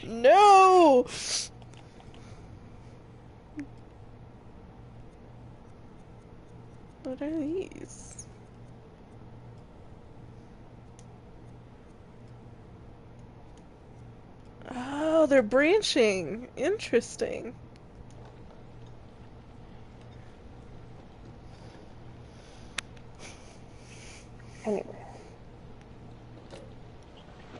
No! What are these? Oh, they're branching. Interesting. Anyway.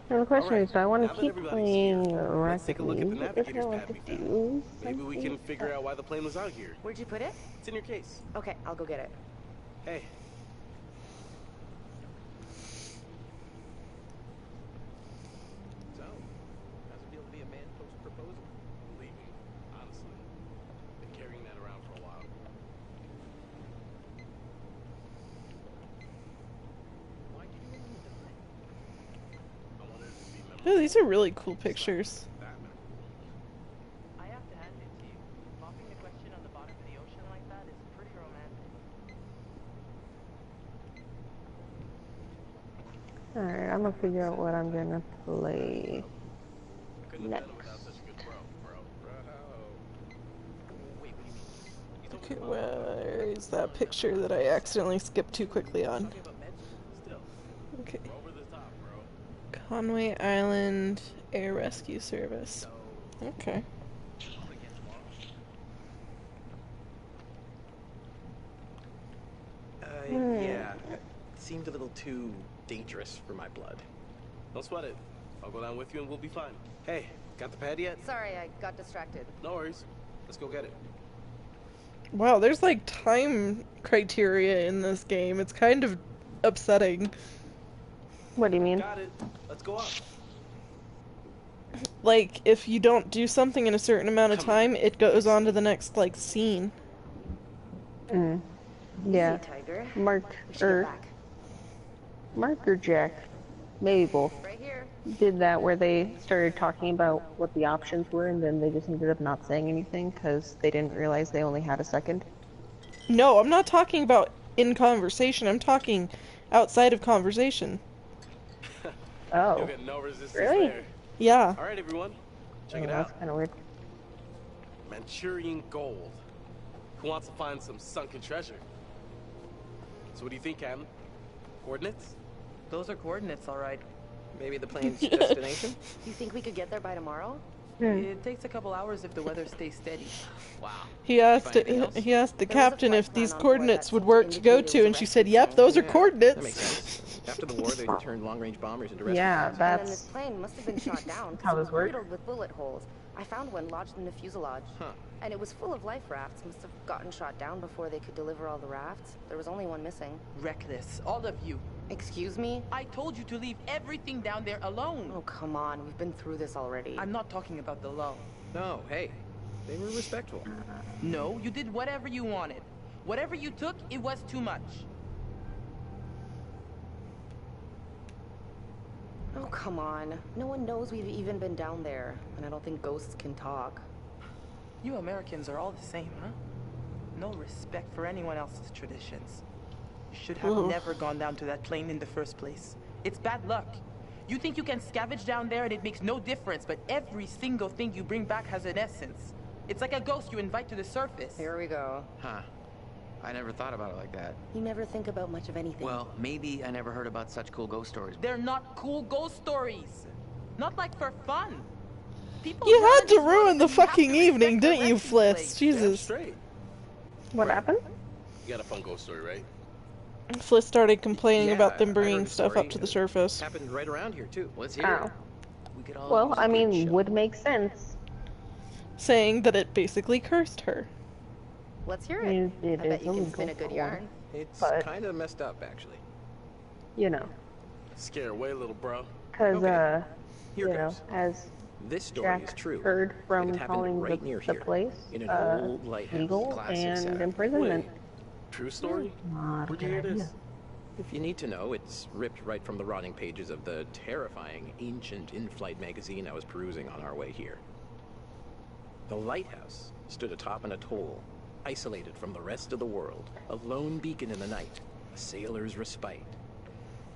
Now the question is, do I want to keep playing Let's take a look at the Rapid League, or do I navigator's want pad to we do found. Maybe we can something figure out why the plane was out here. Where'd you put it? It's in your case. Okay, I'll go get it. Hey, Oh, these are really cool pictures. I have to hand it to you. Popping the question on the bottom of the ocean like that is pretty romantic. Alright, I'm gonna figure out what I'm gonna play next. Okay, where is that picture that I accidentally skipped too quickly on? Okay. Conway Island Air Rescue Service. Okay. Yeah. It seemed a little too dangerous for my blood. Don't sweat it. I'll go down with you and we'll be fine. Hey, got the pad yet? Sorry, I got distracted. No worries. Let's go get it. Wow, there's like time criteria in this game. It's kind of upsetting. What do you mean? Got it. Let's go up. Like, if you don't do something in a certain amount of time, it goes on to the next, like, scene. Yeah. Hey, Tiger. Mark or Jack, maybe both, Right here. did that where they started talking about what the options were and then they just ended up not saying anything because they didn't realize they only had a second. No, I'm not talking about in conversation. I'm talking outside of conversation. Oh. You'll get no resistance Really? there. Yeah. Alright, everyone. Check it That's out. kind of weird. Manchurian gold. Who wants to find some sunken treasure? So what do you think, Captain? Coordinates? Those are coordinates, all right. Maybe the plane's destination? You think we could get there by tomorrow? It takes a couple hours if the weather stays steady. Wow. He asked the captain if these coordinates would work to go to, and she said, "Yep, those are coordinates." That makes sense. After the war, they turned long-range bombers into rescue Yeah, planes. And then this that's plane must have been shot down how because it this was works. riddled with bullet holes. I found one lodged in the fuselage. Huh. And it was full of life rafts. Must have gotten shot down before they could deliver all the rafts. There was only one missing. Reckless, all of you. Excuse me? I told you to leave everything down there alone. Oh, come on. We've been through this already. I'm not talking about the low. No, hey. They were respectful. No, you did whatever you wanted. Whatever you took, it was too much. Oh, come on. No one knows we've even been down there. And I don't think ghosts can talk. You Americans are all the same, huh? No respect for anyone else's traditions. You should have never gone down to that plane in the first place. It's bad luck. You think you can scavenge down there and it makes no difference, but every single thing you bring back has an essence. It's like a ghost you invite to the surface. Here we go. Huh. I never thought about it like that. You never think about much of anything. Well, maybe I never heard about such cool ghost stories. They're not cool ghost stories. Not like for fun. People You had to learn ruin the you have fucking to evening, respect the didn't you, resting Fliss? place. Jesus. Straight. What happened? You got a fun ghost story, right? Fliss started complaining Yeah, about them I bringing heard a stuff story. up to the surface. Happened right around here, too. Let's hear Oh. it. We could all Well, use a I good mean, show. would make sense. Saying that it basically cursed her. Let's hear I it. mean, it I bet is you can illegal spin a good for yarn. It's But- kind of messed up, actually. You know, Scare away, little bro. because, Okay. Here you know, goes. as This story Jack is true. heard And from it happened calling right the, near the here, place, in an old lighthouse. legal Classic and setup. imprisonment. True story? Not a Where'd you good hear this? idea. If you need to know, it's ripped right from the rotting pages of the terrifying ancient in-flight magazine I was perusing on our way here. The lighthouse stood atop an atoll, isolated from the rest of the world, a lone beacon in the night, a sailor's respite.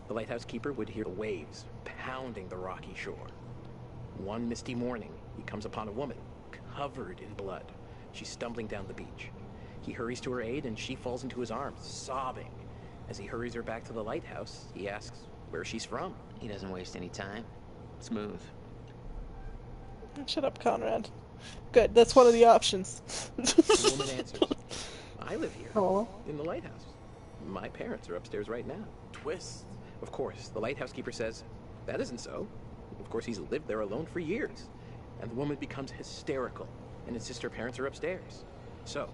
The lighthouse keeper would hear the waves pounding the rocky shore. One misty morning, he comes upon a woman, covered in blood. She's stumbling down the beach. He hurries to her aid, and she falls into his arms, sobbing. As he hurries her back to the lighthouse, he asks where she's from. He doesn't waste any time. Smooth. Shut up, Conrad. Good, that's one of the options. The woman answers, I live here, Hello? in the lighthouse. My parents are upstairs right now. Twist. Of course, the lighthouse keeper says, that isn't so. Of course, he's lived there alone for years. And the woman becomes hysterical and insists her parents are upstairs. So,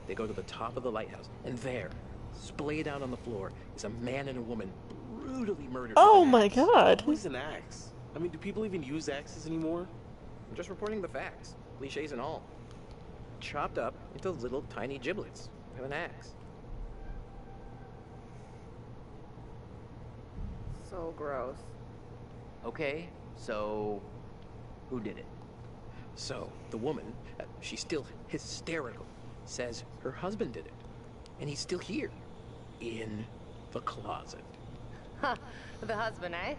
they go to the top of the lighthouse, and there, splayed out on the floor, is a man and a woman brutally murdered. Oh with an my axe. god. Who's an axe? I mean, do people even use axes anymore? I'm just reporting the facts, cliches and all. Chopped up into little tiny giblets with an axe. So gross. Okay, So, who did it? So, the woman, she's still hysterical, says her husband did it. And he's still here. In the closet. Huh. The husband, eh?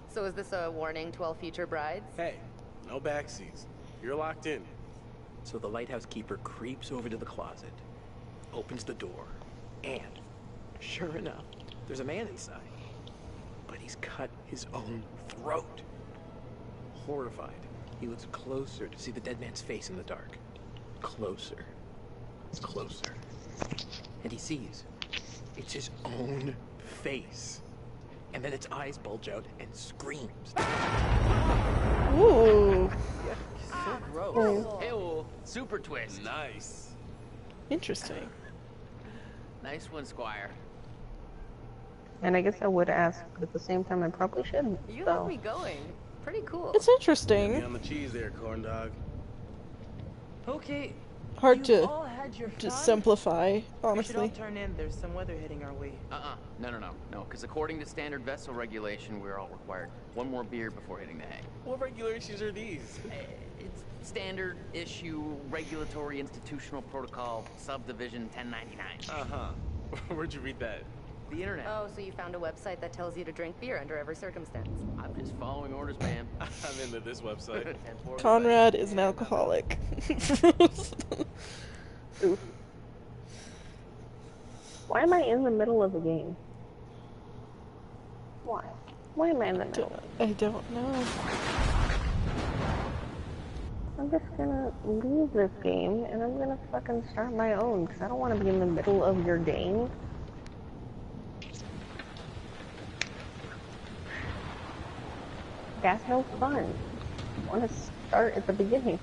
So is this a warning to all future brides? Hey, no backseats. You're locked in. So the lighthouse keeper creeps over to the closet, opens the door, and, sure enough, there's a man inside. But he's cut his own throat. Horrified, he looks closer to see the dead man's face in the dark. Closer. Closer. And he sees it's his own face. And then its eyes bulge out and screams. Ooh. So gross. Ew, super twist. Nice. Interesting. Nice one, Squire. And I guess I would ask, but at the same time, I probably shouldn't. You so. have me going. Pretty cool. It's interesting. Get me on the cheese there, corn dog. Okay. Hard you've all had your to fun. simplify, We should all honestly. turn in. There's some weather hitting our way. No, because according to standard vessel regulation, we're all required one more beer before hitting the hay. What regulations are these? It's standard issue regulatory institutional protocol subdivision 1099. Where'd you read that? The internet. Oh, so you found a website that tells you to drink beer under every circumstance. I'm just following orders, ma'am. I'm into this website. Conrad is an alcoholic. Oof. Why am I in the middle of a game? Why? Why am I in the middle? I don't know. I'm just gonna leave this game and I'm gonna fucking start my own because I don't want to be in the middle of your game. That's no fun. I want to start at the beginning.